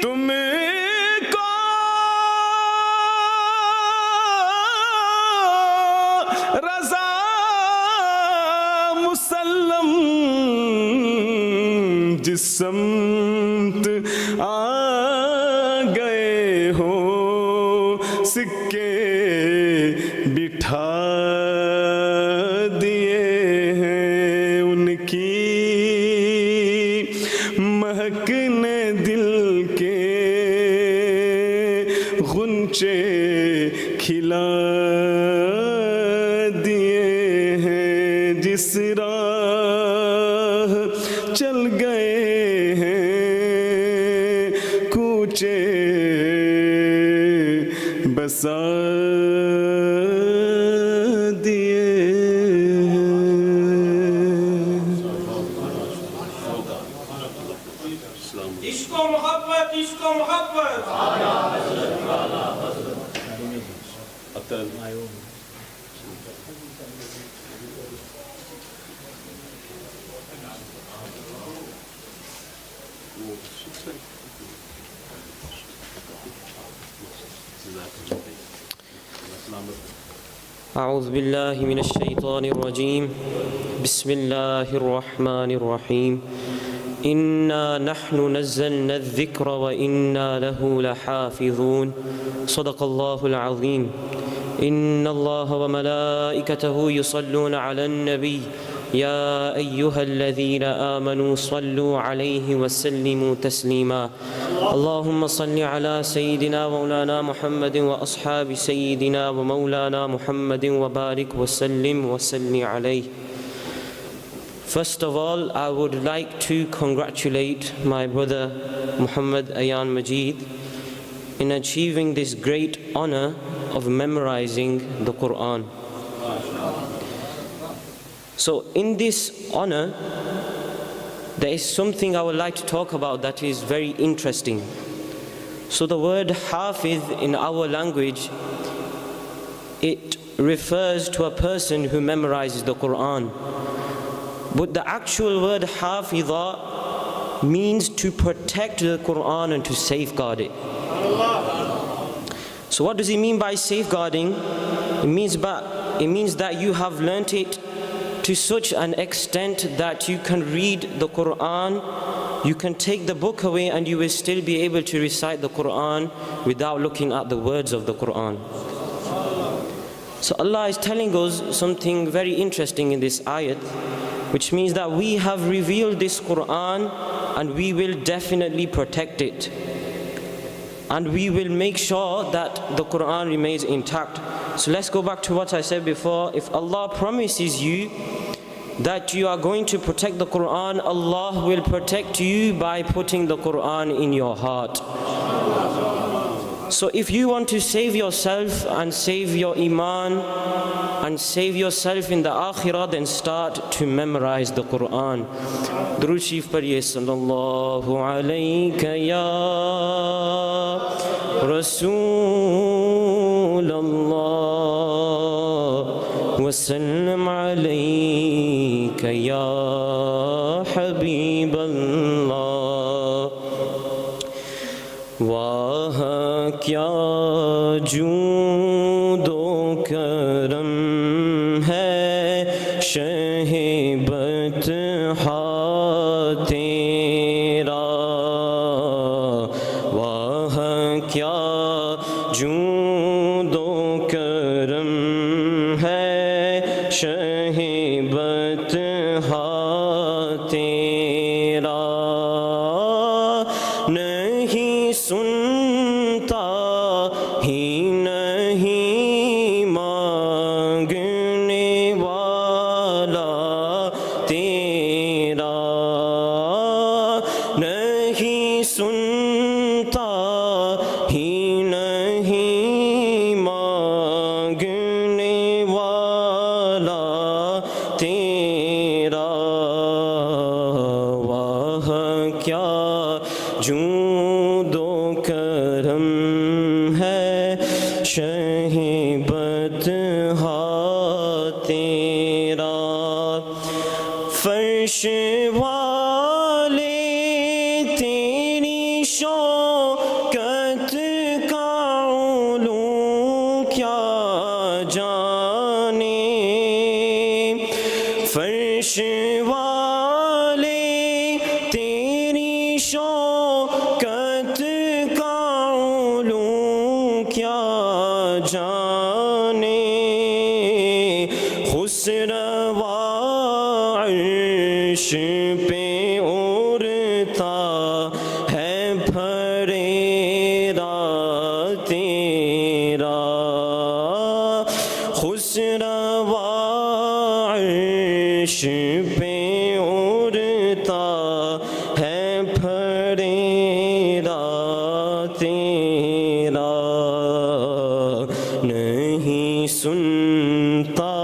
تم کو رضا مسلم جس سمت آ گئے ہو سکے بٹھا دیے ہیں ان کی مہک نے دل کے غنچے کھلا دیے ہیں جس راہ چل گئے ہیں کوچے بسا دیے عشق و محبت عشق و محبت أعوذ بالله من الشيطان الرجيم بسم الله الرحمن الرحيم إنا نحن نزلنا الذكر وإنا له لحافظون صدق الله العظيم إن الله وملائكته يصلون على النبي يا أيها الذين آمنوا صلوا عليه وسلموا تسليما اللهم صل على سيدنا مولانا محمد وأصحاب سيدنا ومولانا محمد وبارك وسلم عليه. First of all, I would like to congratulate my brother Muhammad Ayan Majid in achieving this great honor of memorizing the Quran. So in this honor, there is something I would like to talk about that is very interesting. So the word Hafiz in our language, it refers to a person who memorizes the Quran. But the actual word Hafiza means to protect the Quran and to safeguard it. So what does he mean by safeguarding? It means that you have learnt it to such an extent that you can read the Quran, you can take the book away and you will still be able to recite the Quran without looking at the words of the Quran. So Allah is telling us something very interesting in this ayat, which means that we have revealed this Quran and we will definitely protect it. And we will make sure that the Quran remains intact. So let's go back to what I said before. If Allah promises you that you are going to protect the Quran, Allah will protect you by putting the Quran in your heart. So if you want to save yourself and save your iman and save yourself in the akhirah, then start to memorize the Quran. Durood Sharif padhiye sallallahu alayka ya Rasulallah wa sallam alayka ya Habiballah. Waah kya jood o karam hai shah-e batha tera. Waah kya jood o karam hai shah-e batha tera. Nahi sunta hi nahi maangne wala tera. Nahi sunta hi nahi maangne wala بطحا تیرا فرش والے تیری شوکت کا علو کیا جانے فرش والے تیری شوکت کا علو کیا جانے خسروا عرش پہ اڑتا ہے پھریرا تیرا خسروا عرش پہ اڑتا ہے پھریرا تیرا نہیں سنتا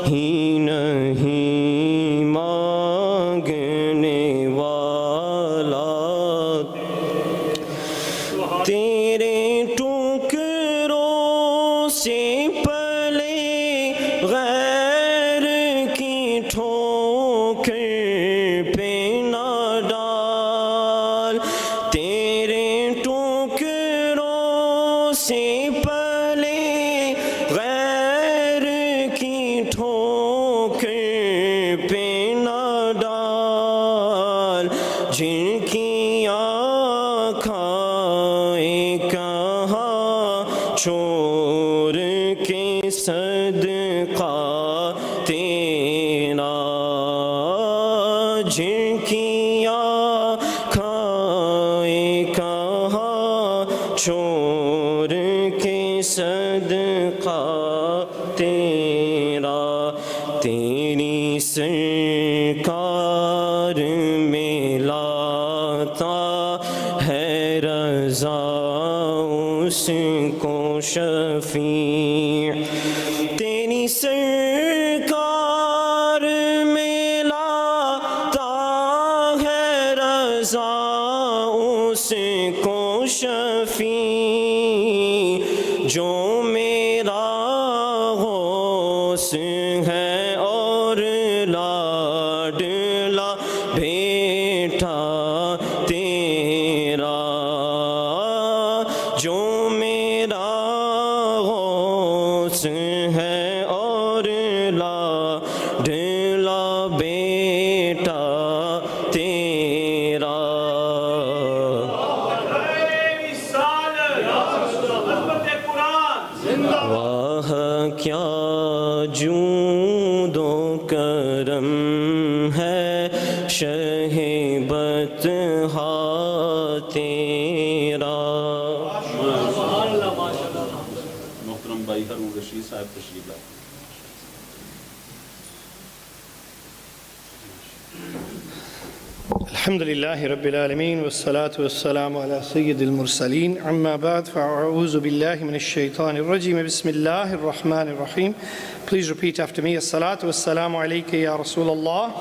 ہی نہیں مانگنے والا تیرے ٹکڑوں سے پلے غیر کی ٹھوکر پہ نہ ڈال تیرے ٹکڑوں سے پلے غیر کی ٹھوکر پہ نہ ڈال جن کی آنکھیں کہاں چھوڑ کے صدقہ تیرا جن کی آنکھیں کہاں چھوڑ کے صدقہ تیرا تیری سرکار میں لاتا ہے رضا اس کو شفیع تیری سرکار میں لاتا ہے رضا اس کو شفیع جو میرا غوث ہے اور لاڈلا بیٹا تیرا جو میرا غوث ہے اور لاڈلا بیٹا تیرا واہ کیا جود و کرم ہے شہ بطحا تیرا محترم بھائی ہارون رشید صاحب تشریف لائے الحمد لله رب العالمين والصلاة والسلام على سيد المرسلين أما بعد فأعوذ بالله من الشيطان الرجيم بسم الله الرحمن الرحيم. Please repeat after me. الصلاة والسلام عليك يا رسول الله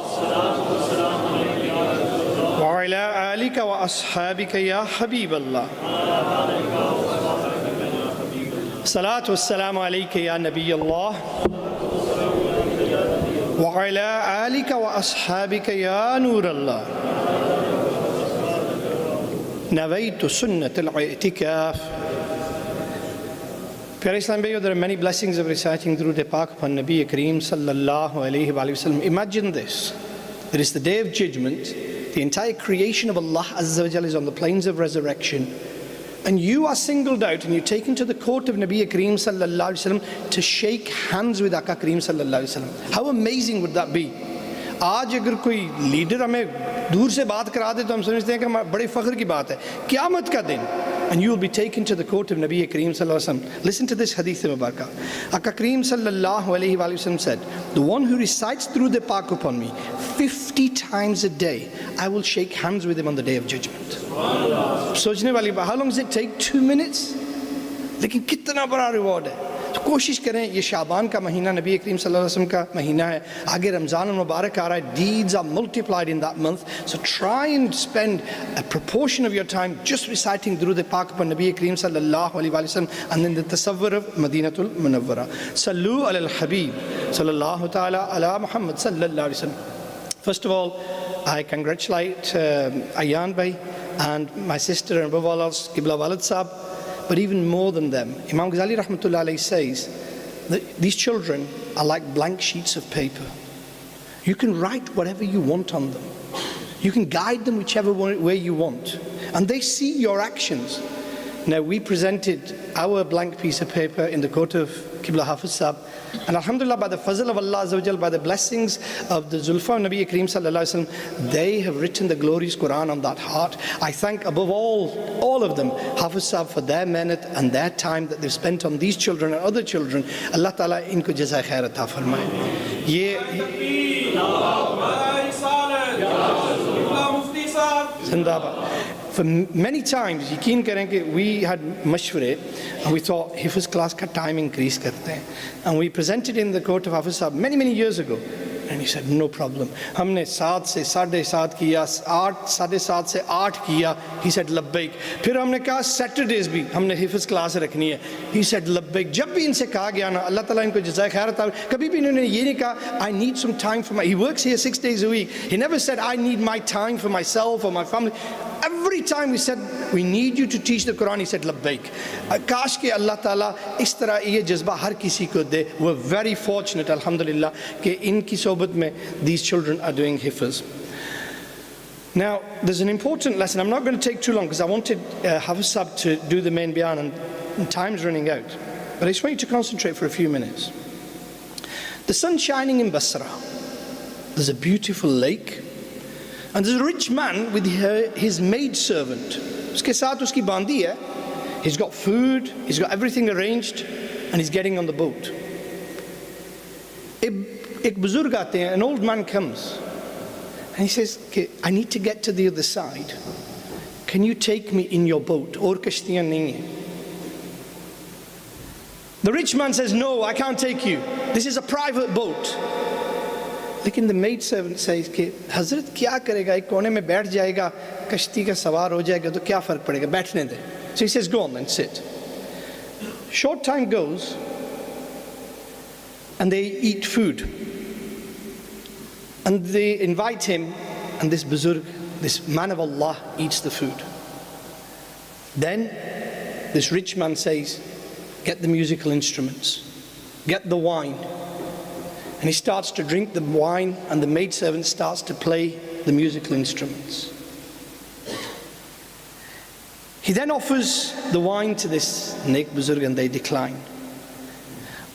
وعلى آلك وأصحابك يا حبيب الله. الصلاة والسلام عليك يا نبي الله وعلى آلك وأصحابك يا نور الله. نويت سنة الاعتكاف. Dear Islam, there are many blessings of reciting Durood Pak upon Nabi Kareem sallallahu alayhi wa sallam. Imagine this. It is the day of judgment. The entire creation of Allah Azza wa Jalla is on the plains of resurrection. And you are singled out and you're taken to the court of Nabi Kareem sallallahu alayhi wa sallam to shake hands with Aka Kareem sallallahu alayhi wa sallam. How amazing would that be? آج اگر کوئی leader ہمیں دور سے بات کرا دے تو ہم سمجھتے ہیں کہ بڑے فخر کی بات ہے. قیامت کا دن and you will be taken to the court of Nabi Kareem sallallahu alaihi wasallam. Listen to this hadith mubarakah. Aka Kareem sallallahu alaihi wasallam said, the one who recites Durood Pak upon me 50 times a day, I will shake hands with him on the day of judgment. سوچنے والی بات, how long does it take? 2 minutes. لیکن کتنا بڑا reward ہے. کوشش کریں, یہ شعبان کا مہینہ نبی کریم صلی اللہ علیہ وسلم کا مہینہ ہے, آگے رمضان المبارک آ رہا ہے, deeds are multiplied in that month, so try and spend a proportion of your time just reciting Durood Pak upon Nabi Kareem sallallahu alaihi wasallam and then the tasawwur of Madinatul Munawwara. Sallu ala al-Habib sallallahu ta'ala ala Muhammad sallallahu alaihi wasallam. First of all, I congratulate Ayaan Bhai and my sister and above all else Qibla Walid Sahab, but even more than them, Imam Ghazali rahmatullah alayhi says that these children are like blank sheets of paper. You can write whatever you want on them. You can guide them whichever way you want. And they see your actions. Now, we presented our blank piece of paper in the court of Qibla Hafiz Sahab. And alhamdulillah, by the fazl of Allah Azza wa Jal, by the blessings of the Zulfa of Nabi Kareem sallallahu alaihi wasallam, they have written the glorious Quran on that heart. I thank above all of them, Hafiz Sahab, for their mehnat and their time that they've spent on these children and other children. Allah Ta'ala inko jaza khair ata farmaye. Zindabad. For many times, yaqeen karenge, we had mashware and we thought Hafiz class ka time increase karte hain. And we presented in the court of Hafiz Sahab many years ago. And he said, no problem. Humne 7 se 7.5 kiya, 7.5 se 8 kiya. He said, labbaik. Phir humne kaha Saturdays bhi humne Hafiz class rakhni hai. He said, labbaik. Jab bhi inse kaha gaya na, Allah Ta'ala inko jazai khair ata. Kabhi bhi inhone ye nahi kaha, I need some time for he works here 6 days a week. He never said, I need my time for myself or my family. Every time we said, we need you to teach the Quran, he said, labbaik. Kaash ke Allah Ta'ala is tarah ye jazba har kisi ko de. We're very fortunate, alhamdulillah, ke inki sobat mein these children are doing hifz. Now, there's an important lesson. I'm not going to take too long because I wanted Hafiz Sahab to do the main bayan and time's running out. But I just want you to concentrate for a few minutes. The sun's shining in Basra. There's a beautiful lake. And there's a rich man with his maidservant. Uske saath uski bandi hai. He's got food, he's got everything arranged, and he's getting on the boat. Ek buzurg aate hain, an old man comes, and he says, I need to get to the other side. Can you take me in your boat? Aur kashtiyan nahi hai. The rich man says, no, I can't take you. This is a private boat. لیکن the maid servant says کہ حضرت کیا کرے گا, ایک کونے میں بیٹھ جائے گا, کشتی کا سوار ہو جائے گا تو کیا فرق پڑے گا, بیٹھنے دے. So he says, go on then, sit. Short time goes and they eat food and they invite him, and this buzurg, this man of Allah, eats the food. Then this rich man says, get the musical instruments, get the wine. And he starts to drink the wine, and the maidservant starts to play the musical instruments. He then offers the wine to this Nek Buzurg, and they decline.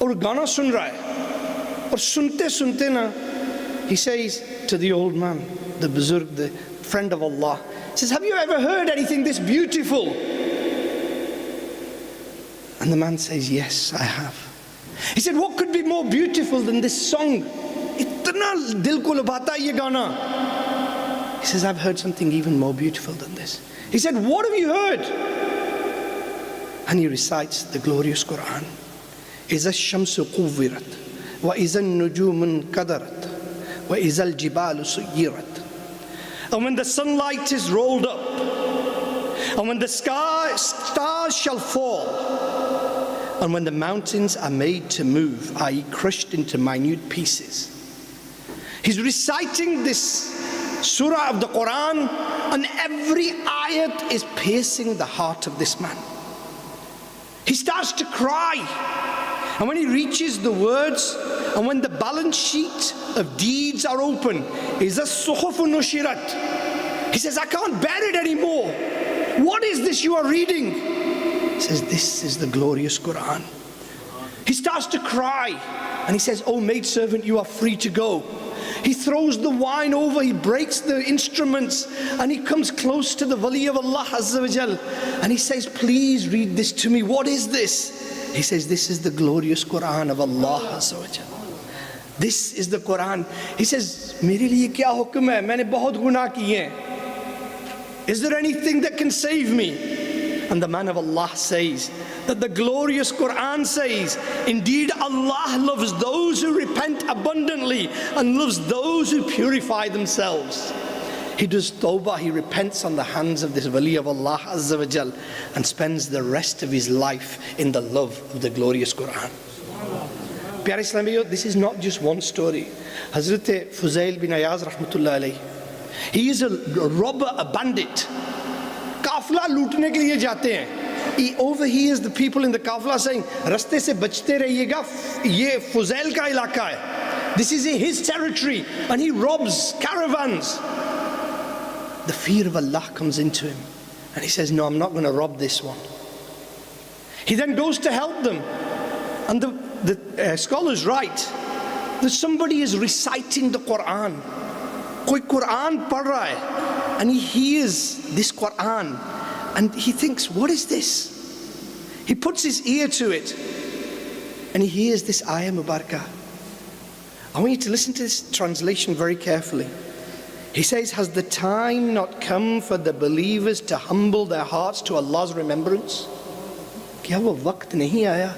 Aur gana sun raha hai. Aur sunte na, he says to the old man, the Buzurg, the friend of Allah, he says, have you ever heard anything this beautiful? And the man says, yes, I have. He said, what could be more beautiful than this song? Itna dil ko lubhata ye gana. He says, I've heard something even more beautiful than this. He said, what have you heard? And he recites the glorious Quran. إِذَا الشَّمْسُ قُوِّرَتْ وَإِذَا النُّجُومُ انْكَدَرَتْ وَإِذَا الْجِبَالُ سُيِّرَتْ. And when the sunlight is rolled up, and when the stars shall fall, and when the mountains are made to move, i.e. crushed into minute pieces. He's reciting this surah of the Quran, and every ayat is piercing the heart of this man. He starts to cry. And when he reaches the words, and when the balance sheet of deeds are open, is a suhufu nushirat. He says, I can't bear it anymore. What is this you are reading? He says, this is the glorious Quran. He starts to cry, and he says, oh maidservant, you are free to go. He throws the wine over, he breaks the instruments, and he comes close to the wali of Allah Azza wa Jal, and he says, please read this to me. What is this? He says, this is the glorious Quran of Allah Azza wa Jal. This is the Quran. He says, mere liye kya hukum hai? Maine bahut gunah kiye hain. Is there anything that can save me? And the man of Allah says, that the glorious Quran says, indeed Allah loves those who repent abundantly and loves those who purify themselves. He does tawbah, he repents on the hands of this wali of Allah Azza wa Jal and spends the rest of his life in the love of the glorious Quran. Pyare Islamiyo, this is not just one story. Hazrat Fuzail bin Ayaz rahmatullah alayhi, he is a robber, a bandit. Kafla lootne ke liye jate hain. He overhears the people in the kafla saying, raste se bachte rahiyega, ye Fuzail ka ilaka hai. This is his territory and he robs caravans. The fear of Allah comes into him and he says, no, I'm not going to rob this one. He then goes to help them, and the scholars write that somebody is reciting the Quran. Koi Quran pad raha hai, and he hears this Quran and he thinks, what is this? He puts his ear to it and he hears this ayah mubarakah. I want you to listen to this translation very carefully. He says, has the time not come for the believers to humble their hearts to Allah's remembrance? Kya wo waqt nahi aaya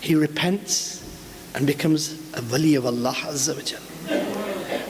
He repents and becomes a wali of Allah Azza wa Jal.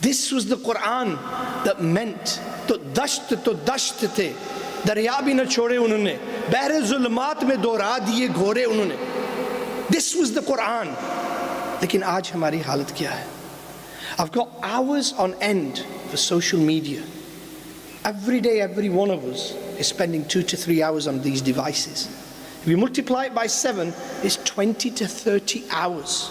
This was the Quran that meant to dasht the darya bhi na chhode unhone, bahre zulmat mein dohra diye ghore unhone. This was the Quran. Lekin aaj hamari halat kya hai? I've got hours on end for social media. Every day, every one of us is spending 2 to 3 hours on these devices. If you multiply it by 7, it's 20 to 30 hours.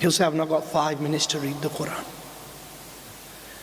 he'll say, I've not got 5 minutes to read the Quran.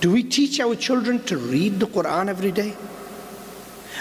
Do we teach our children to read the Quran every day?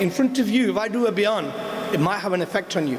in front of you, if I do a bayan, it might have an effect on you.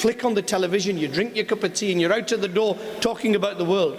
flick on the television, you drink your cup of tea and you're out of the door talking about the world,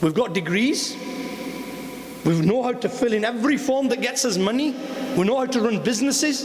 We've got degrees, we know how to fill in every form that gets us money, we know how to run businesses.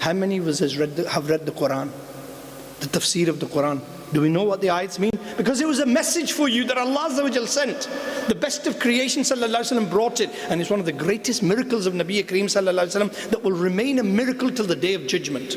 how many of us have read the Quran, the tafsir of the Quran? Do we know what the ayats mean? Because it was a message for you that Allah Azza wa Jal sent. The best of creation sallallahu alaihi wasallam brought it, and it's one of the greatest miracles of Nabi Kareem sallallahu alaihi wasallam that will remain a miracle till the day of judgment.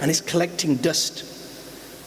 and it's collecting dust.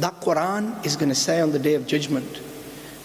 that Quran is going to say on the day of judgment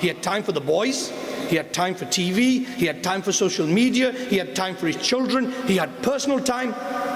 He had time for the boys, he had time for TV, he had time for social media, he had time for his children, he had personal time.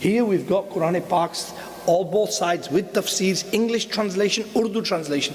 Here we've got Quran Paks, all both sides with tafsirs, English translation, Urdu translation.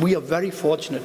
we are very fortunate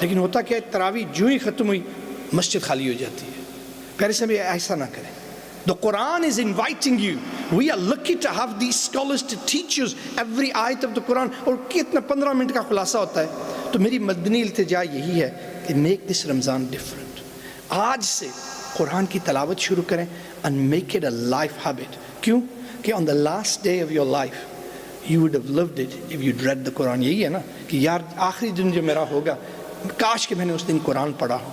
لیکن ہوتا کیا ہے تراویح جو ہی ختم ہوئی مسجد خالی ہو جاتی ہے. پیارے صاحب ایسا نہ کریں. The Quran is inviting you. We are lucky to have these scholars to teach us every ayat of the Quran. اور کتنا 15 منٹ کا خلاصہ ہوتا ہے. تو میری مدنی التجا یہی ہے کہ make this Ramzan different. آج سے قرآن کی تلاوت شروع کریں and make it a life habit. کیوں کہ on the last day of your life you would have loved it if you'd read the Quran. یہی ہے نا کہ یار آخری دن جو میرا ہوگا کاش کہ میں نے اس دن قرآن پڑھا ہو.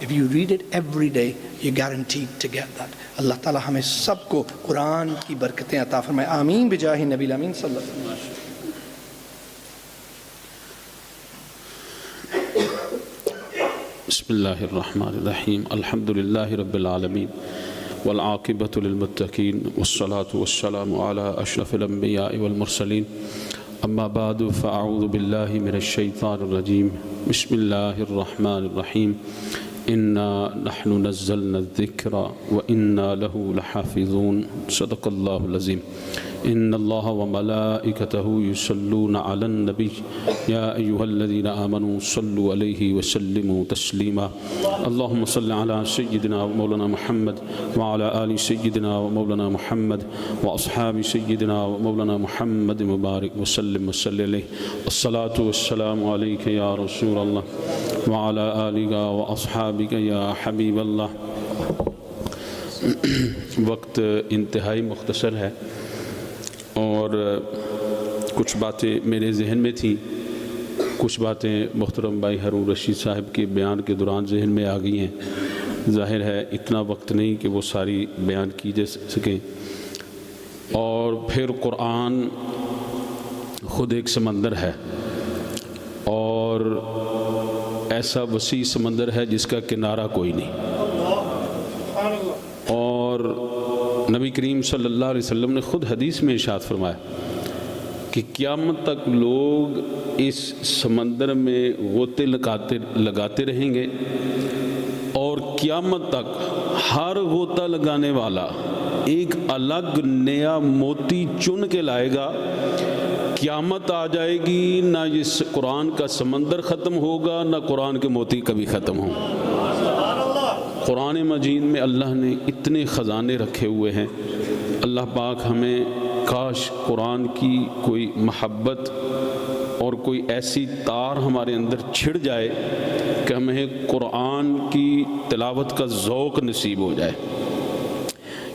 If you read it every day, you're guaranteed to get that. اللہ تعالی ہمیں سب کو قرآن کی برکتیں عطا فرمائے. آمین بجاہ نبی الامین صلی اللہ علیہ وسلم. بسم اللہ الرحمن الرحیم. الحمد للہ رب العالمین والعاقبۃ للمتقین والصلاة والسلام علی اشرف الانبیاء والمرسلین. اما بعد فاعوذ باللہ من الشیطان الرجیم. بسم اللہ الرحمن الرحیم. انا نحن نزلنا الذکر وانا له لحافظون. صدق اللہ العظیم. ان اللہ وملائکته یصلون علی النبی یا ایها الذین آمنوا صلوا علیہ وسلموا تسلیما. اللہم صل علی سیدنا ومولانا محمد وعلى آل سیدنا ومولانا محمد واصحاب سیدنا ومولانا محمد مبارک وسلم وصلی علیہ. الصلاة والسلام علیک یا رسول اللہ وعلى آلک واصحابک یا حبیب اللہ. وقت انتہائی مختصر ہے اور کچھ باتیں میرے ذہن میں تھیں، کچھ باتیں محترم بھائی ہارون رشید صاحب کے بیان کے دوران ذہن میں آ گئی ہیں. ظاہر ہے اتنا وقت نہیں کہ وہ ساری بیان کی جا سکیں. اور پھر قرآن خود ایک سمندر ہے اور ایسا وسیع سمندر ہے جس کا کنارہ کوئی نہیں. اور نبی کریم صلی اللہ علیہ وسلم نے خود حدیث میں ارشاد فرمایا کہ قیامت تک لوگ اس سمندر میں غوطے لگاتے رہیں گے اور قیامت تک ہر غوطہ لگانے والا ایک الگ نیا موتی چن کے لائے گا. قیامت آ جائے گی، نہ اس قرآن کا سمندر ختم ہوگا نہ قرآن کے موتی کبھی ختم ہوں. قرآن مجید میں اللہ نے اتنے خزانے رکھے ہوئے ہیں. اللہ پاک ہمیں کاش قرآن کی کوئی محبت اور کوئی ایسی تار ہمارے اندر چھڑ جائے کہ ہمیں قرآن کی تلاوت کا ذوق نصیب ہو جائے.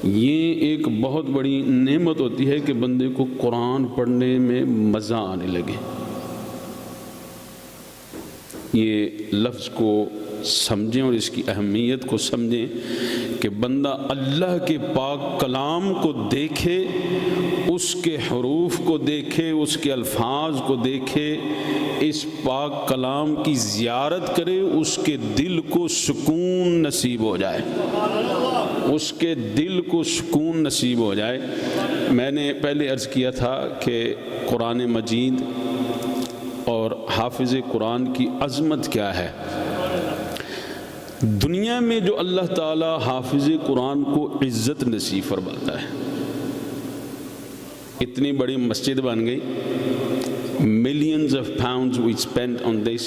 یہ ایک بہت بڑی نعمت ہوتی ہے کہ بندے کو قرآن پڑھنے میں مزہ آنے لگے. یہ لفظ کو سمجھیں اور اس کی اہمیت کو سمجھیں کہ بندہ اللہ کے پاک کلام کو دیکھے، اس کے حروف کو دیکھے، اس کے الفاظ کو دیکھے، اس پاک کلام کی زیارت کرے، اس کے دل کو سکون نصیب ہو جائے، اس کے دل کو سکون نصیب ہو جائے. میں نے پہلے عرض کیا تھا کہ قرآن مجید اور حافظ قرآن کی عظمت کیا ہے. دنیا میں جو اللہ تعالی حافظ قرآن کو عزت نصیب فرماتا ہے، اتنی بڑی مسجد بن گئی. Millions of pounds we spent on this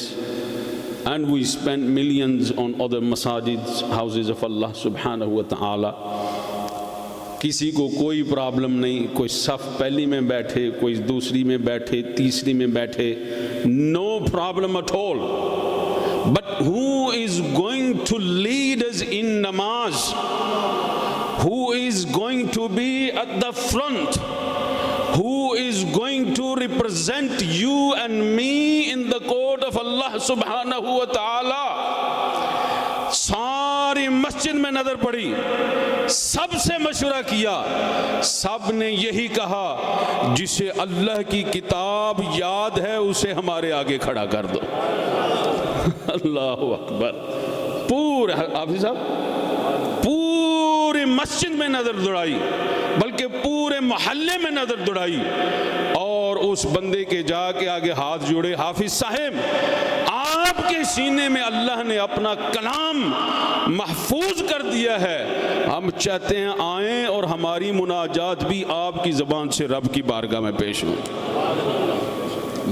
and we spent millions on other masajids, houses of Allah subhanahu wa ta'ala. کسی کو کوئی پرابلم نہیں، کوئی صف پہلی میں بیٹھے، کوئی دوسری میں بیٹھے، تیسری میں بیٹھے، no problem at all. But who is going to lead us in namaz? Who is going to be at the front? Who is going to represent you and me in the court of Allah subhanahu wa ta'ala? ساری مسجد میں نظر پڑی، سب سے مشورہ کیا، سب نے یہی کہا جسے اللہ کی کتاب یاد ہے اسے ہمارے آگے کھڑا کر دو. اللہ اکبر. پورے حافظ صاحب پورے مسجد میں نظر دوڑائی، بلکہ پورے محلے میں نظر دوڑائی اور اس بندے کے جا کے آگے ہاتھ جوڑے. حافظ صاحب آپ کے سینے میں اللہ نے اپنا کلام محفوظ کر دیا ہے، ہم چاہتے ہیں آئیں اور ہماری مناجات بھی آپ کی زبان سے رب کی بارگاہ میں پیش ہوں.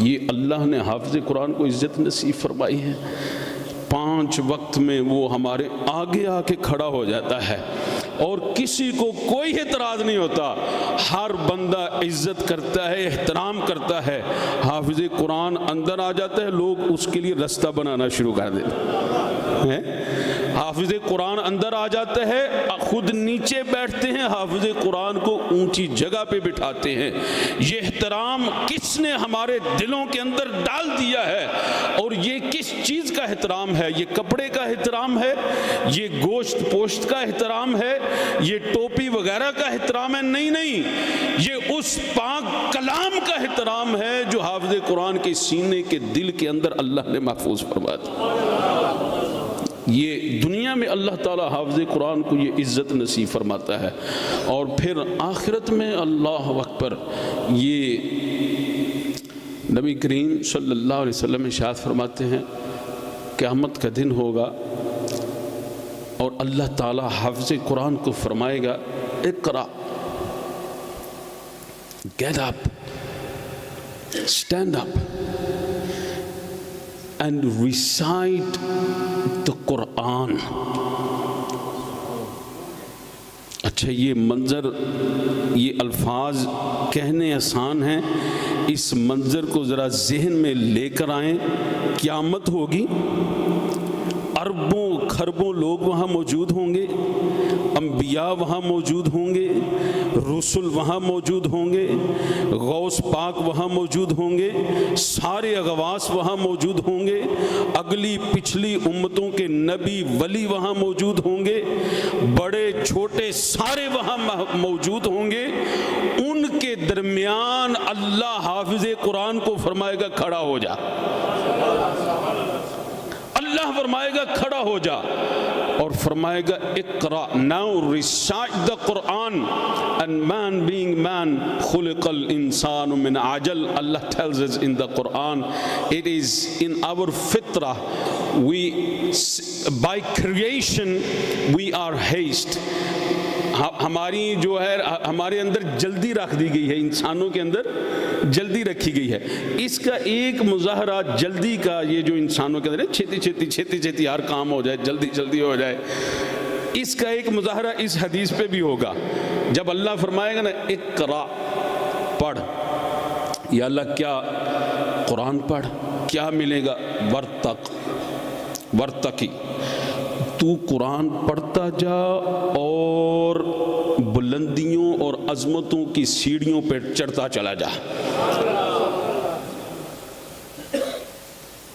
یہ اللہ نے حافظ قرآن کو عزت نصیب فرمائی ہے. 5 وقت میں وہ ہمارے آگے آ کے کھڑا ہو جاتا ہے اور کسی کو کوئی اعتراض نہیں ہوتا، ہر بندہ عزت کرتا ہے، احترام کرتا ہے۔ حافظ قرآن اندر آ جاتا ہے، لوگ اس کے لیے رستہ بنانا شروع کر دیتے ہیں۔ حافظ قرآن اندر آ جاتا ہے، خود نیچے بیٹھتے ہیں، حافظ قرآن کو اونچی جگہ پہ بٹھاتے ہیں۔ یہ احترام کس نے ہمارے دلوں کے اندر ڈال دیا ہے؟ اور یہ کس چیز کا احترام ہے؟ یہ کپڑے کا احترام ہے؟ یہ گوشت پوشت کا احترام ہے؟ یہ ٹوپی وغیرہ کا احترام ہے؟ نہیں نہیں، یہ اس پاک کلام کا احترام ہے جو حافظ قرآن کے سینے کے دل کے اندر اللہ نے محفوظ فرما دیا۔ یہ دنیا میں اللہ تعالیٰ حافظ قرآن کو یہ عزت نصیب فرماتا ہے، اور پھر آخرت میں اللہ اکبر، یہ نبی کریم صلی اللہ علیہ وسلم ارشاد فرماتے ہیں قیامت کا دن ہوگا اور اللہ تعالیٰ حافظ قرآن کو فرمائے گا اقرا، get up, stand up and recite the Quran۔ اچھا، یہ منظر، یہ الفاظ کہنے آسان ہیں، اس منظر کو ذرا ذہن میں لے کر آئیں۔ قیامت ہوگی، اربوں کھربوں لوگ وہاں موجود ہوں گے، انبیاء وہاں موجود ہوں گے، رسل وہاں موجود ہوں گے، غوث پاک وہاں موجود ہوں گے، سارے اغواص وہاں موجود ہوں گے، اگلی پچھلی امتوں کے نبی ولی وہاں موجود ہوں گے، بڑے چھوٹے سارے وہاں موجود ہوں گے۔ ان کے درمیان اللہ حافظ قرآن کو فرمائے گا کھڑا ہو جا، اللہ فرمائے گا کھڑا ہو جا، اور فرمائے گا اقرا now recite the Quran and man being man خلق الانسان من عجل۔ Allah tells us in the Quran it is in our fitrah, by creation we are haste۔ ہماری جو ہے ہمارے اندر جلدی رکھ دی گئی ہے، انسانوں کے اندر جلدی رکھی گئی ہے۔ اس کا ایک مظاہرہ جلدی کا، یہ جو انسانوں کے اندر چھیتی ہر کام ہو جائے، جلدی ہو جائے، اس کا ایک مظاہرہ اس حدیث پہ بھی ہوگا۔ جب اللہ فرمائے گا نا اقرا، پڑھ، یا اللہ کیا قرآن پڑھ، کیا ملے گا؟ ورتقی، تو قرآن پڑھتا جا اور بلندیوں اور عظمتوں کی سیڑھیوں پہ چڑھتا چلا جا۔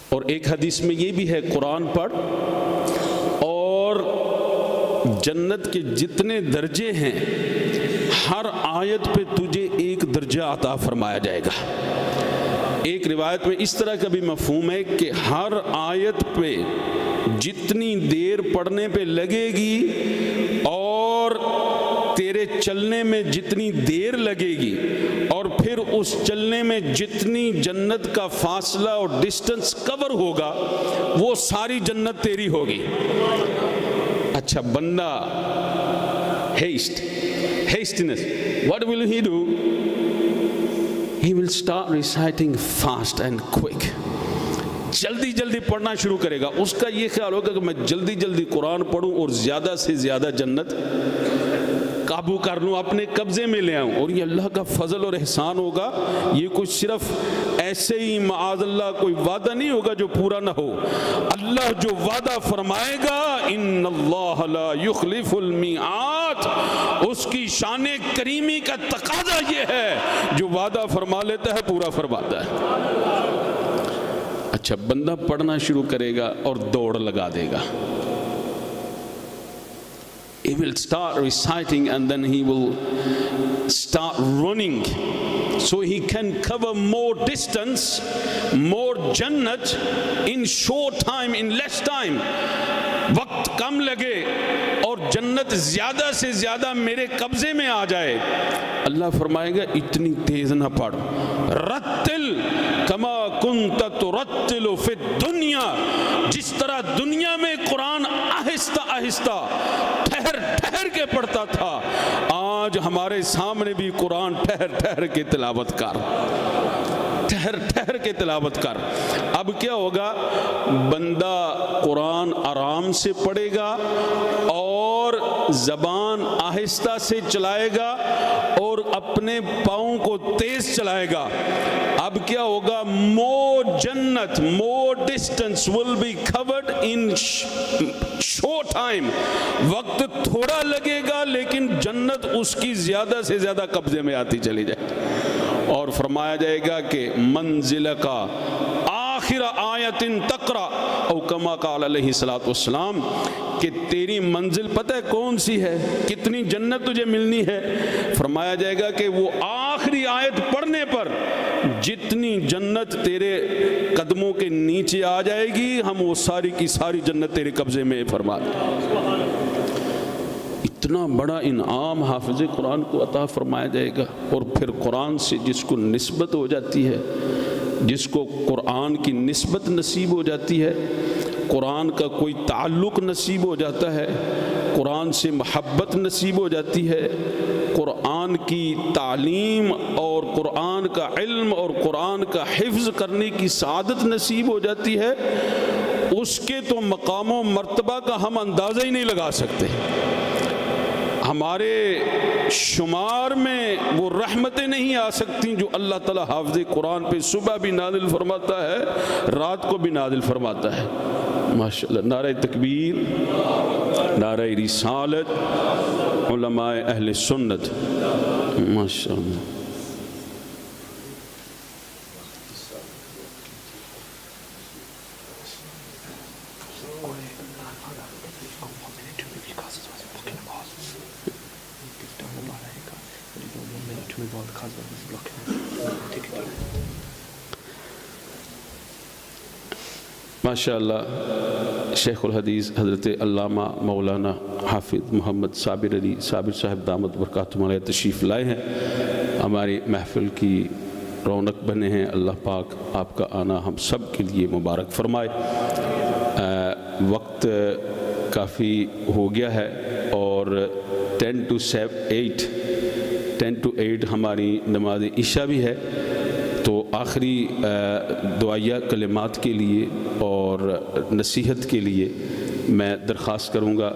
اور ایک حدیث میں یہ بھی ہے قرآن پڑھ اور جنت کے جتنے درجے ہیں ہر آیت پہ تجھے ایک درجہ عطا فرمایا جائے گا۔ ایک روایت میں اس طرح کا بھی مفہوم ہے کہ ہر آیت پہ جتنی دیر پڑھنے پہ لگے گی اور تیرے چلنے میں جتنی دیر لگے گی اور پھر اس چلنے میں جتنی جنت کا فاصلہ اور ڈسٹنس کور ہوگا وہ ساری جنت تیری ہوگی۔ اچھا، بندہ hastiness, what will he do? He will start reciting fast and quick۔ جلدی پڑھنا شروع کرے گا۔ اس کا یہ خیال ہوگا کہ میں جلدی قرآن پڑھوں اور زیادہ سے زیادہ جنت قابو کر لوں، اپنے قبضے میں لے آؤں۔ اور یہ اللہ کا فضل اور احسان ہوگا، یہ کوئی صرف ایسے ہی معاذ اللہ کوئی وعدہ نہیں ہوگا جو پورا نہ ہو۔ اللہ جو وعدہ فرمائے گا ان اللہ لا یخلف المیعاد، اس کی شان کریمی کا تقاضا یہ ہے جو وعدہ فرما لیتا ہے پورا فرماتا ہے۔ اچھا، بندہ پڑھنا شروع کرے گا اور دوڑ لگا دے گا۔ He will start reciting and then he will start running so he can cover more distance, more jannat in short time, in less time۔ وقت کم لگے اور جنت زیادہ سے زیادہ میرے قبضے میں آ جائے۔ اللہ فرمائے گا اتنی تیز نہ پڑھ، رتل کما کنت ترتل فی الدنیا، جس طرح دنیا میں قرآن آہستہ آہستہ ٹھہر کے پڑھتا تھا، آج ہمارے سامنے بھی قرآن ٹھہر کے تلاوت کر۔ ٹھہر کے تلاوت کر. اب کیا ہوگا, بندہ قرآن آرام سے پڑھے گا اور زبان آہستہ سے چلائے گا اور اپنے پاؤں کو تیز چلائے گا. اب کیا ہوگا, more distance will be covered in short time. وقت تھوڑا لگے گا لیکن جنت اس کی زیادہ سے زیادہ قبضے میں آتی چلی جائے. اور فرمایا جائے گا کہ منزل کا آخر آیت تقرا او کما قال علیہ الصلوۃ والسلام, کہ تیری منزل پتہ ہے کون سی ہے, کتنی جنت تجھے ملنی ہے. فرمایا جائے گا کہ وہ آخری آیت پڑھنے پر جتنی جنت تیرے قدموں کے نیچے آ جائے گی, ہم وہ ساری کی ساری جنت تیرے قبضے میں فرما دیں. اتنا بڑا انعام حافظ قرآن کو عطا فرمایا جائے گا. اور پھر قرآن سے جس کو نسبت ہو جاتی ہے, جس کو قرآن کی نسبت نصیب ہو جاتی ہے, قرآن کا کوئی تعلق نصیب ہو جاتا ہے, قرآن سے محبت نصیب ہو جاتی ہے, قرآن کی تعلیم اور قرآن کا علم اور قرآن کا حفظ کرنے کی سعادت نصیب ہو جاتی ہے, اس کے تو مقام و مرتبہ کا ہم اندازہ ہی نہیں لگا سکتے. ہمارے شمار میں وہ رحمتیں نہیں آ سکتی جو اللہ تعالیٰ حافظ قرآن پہ صبح بھی نازل فرماتا ہے, رات کو بھی نازل فرماتا ہے. ماشاءاللہ. نعرہ تکبیر, نعرہ رسالت, علماء اہل سنت. ماشاءاللہ. ماشاءاللہ. شیخ الحدیث حضرت علامہ مولانا حافظ محمد صابر علی صابر صاحب دامت برکاتہم علیہ تشریف لائے ہیں, ہماری محفل کی رونق بنے ہیں. اللہ پاک آپ کا آنا ہم سب کے لیے مبارک فرمائے. وقت کافی ہو گیا ہے اور 10 to 8 ہماری نماز عشاء بھی ہے. تو آخری دعائیہ کلمات کے لیے اور نصیحت کے لیے میں درخواست کروں گا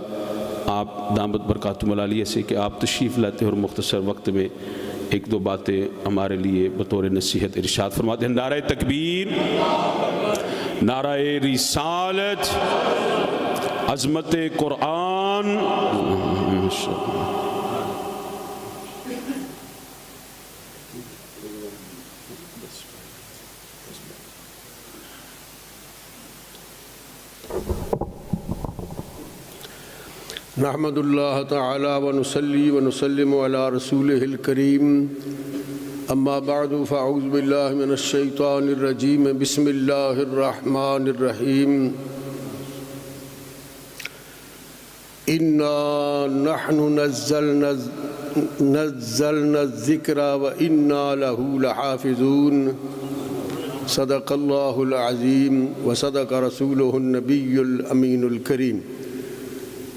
آپ دامت برکاتہم العالیہ سے کہ آپ تشریف لاتے اور مختصر وقت میں ایک دو باتیں ہمارے لیے بطور نصیحت ارشاد فرماتے ہیں. نعرہ تکبیر, نعرہ رسالت, عظمت قرآن. نحمد اللہ تعالی ونصلی ونسلم علی رسولہ الکریم. اما بعد فاعوذ باللہ من الشیطان الرجیم. بسم اللہ الرحمن الرحیم. انا نحن نزلنا الذکر وانا له لحافظون. صدق اللہ العظیم وصدق رسولہ النبی الامین الکریم.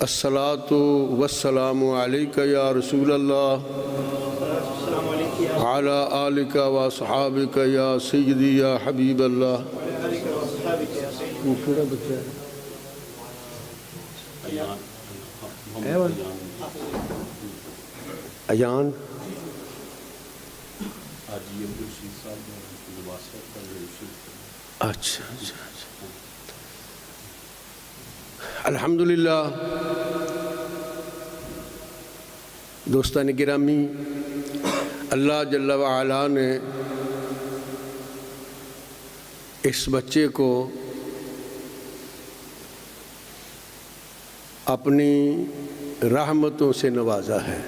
الصلاۃ والسلام علیک یا رسول اللہ علی آلک و اصحابک یا سیدی یا حبیب اللہ. ایان اچھا. الحمدللہ. دوستان گرامی, اللہ جل وعلا نے اس بچے کو اپنی رحمتوں سے نوازا ہے.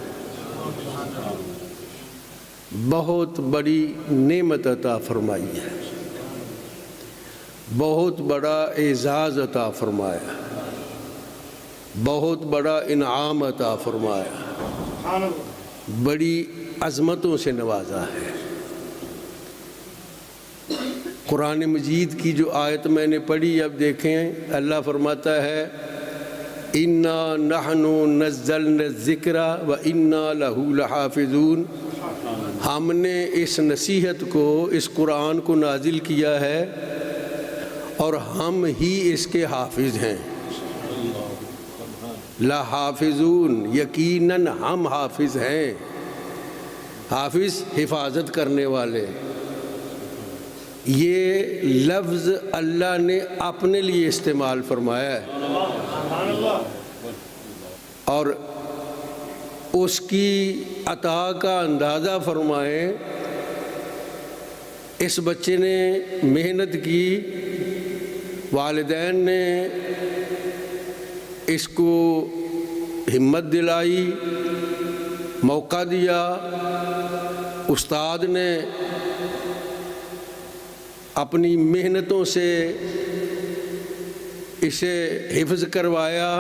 بہت بڑی نعمت عطا فرمائی ہے, بہت بڑا اعزاز عطا فرمایا, بہت بڑا انعام عطا فرمایا, بڑی عظمتوں سے نوازا ہے. قرآن مجید کی جو آیت میں نے پڑھی, اب دیکھیں اللہ فرماتا ہے انا نحن نزلنا الذکر وانا لہ لحافظون. ہم نے اس نصیحت کو، اس قرآن کو نازل کیا ہے اور ہم ہی اس کے حافظ ہیں۔ لا حافظون، یقیناً ہم حافظ ہیں۔ حافظ حفاظت کرنے والے، یہ لفظ اللہ نے اپنے لیے استعمال فرمایا ہے اور اس کی عطا کا اندازہ فرمائیں۔ اس بچے نے محنت کی، والدین نے اس کو ہمت دلائی، موقع دیا، استاد نے اپنی محنتوں سے اسے حفظ کروایا،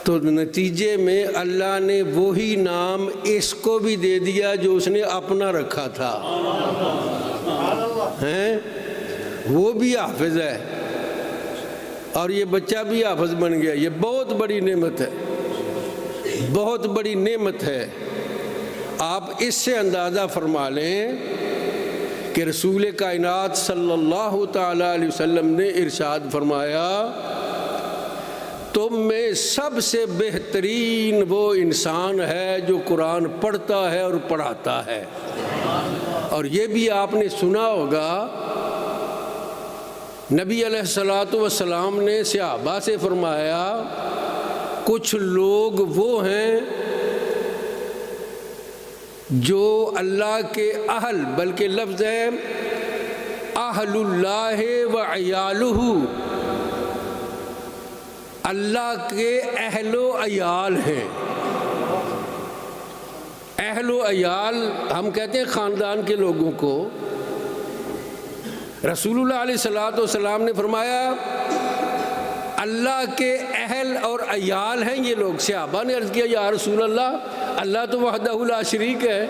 تو نتیجے میں اللہ نے وہی نام اس کو بھی دے دیا جو اس نے اپنا رکھا تھا۔ وہ بھی حافظ ہے اور یہ بچہ بھی حافظ بن گیا۔ یہ بہت بڑی نعمت ہے، بہت بڑی نعمت ہے۔ آپ اس سے اندازہ فرما لیں کہ رسول کائنات صلی اللہ تعالیٰ علیہ وسلم نے ارشاد فرمایا، تم میں سب سے بہترین وہ انسان ہے جو قرآن پڑھتا ہے اور پڑھاتا ہے۔ اور یہ بھی آپ نے سنا ہوگا، نبی علیہ الصلوۃ والسلام نے صحابہ سے فرمایا، کچھ لوگ وہ ہیں جو اللہ کے اہل، بلکہ لفظ ہے اہل اللہ و عیالہ، اللہ کے اہل و عیال ہیں۔ اہل و عیال ہم کہتے ہیں خاندان کے لوگوں کو۔ رسول اللہ علیہ الصلوۃ والسلام نے فرمایا اللہ کے اہل اور عیال ہیں یہ لوگ۔ صحابہ نے عرض کیا یا رسول اللہ، اللہ تو وحدہ لا شریک ہے،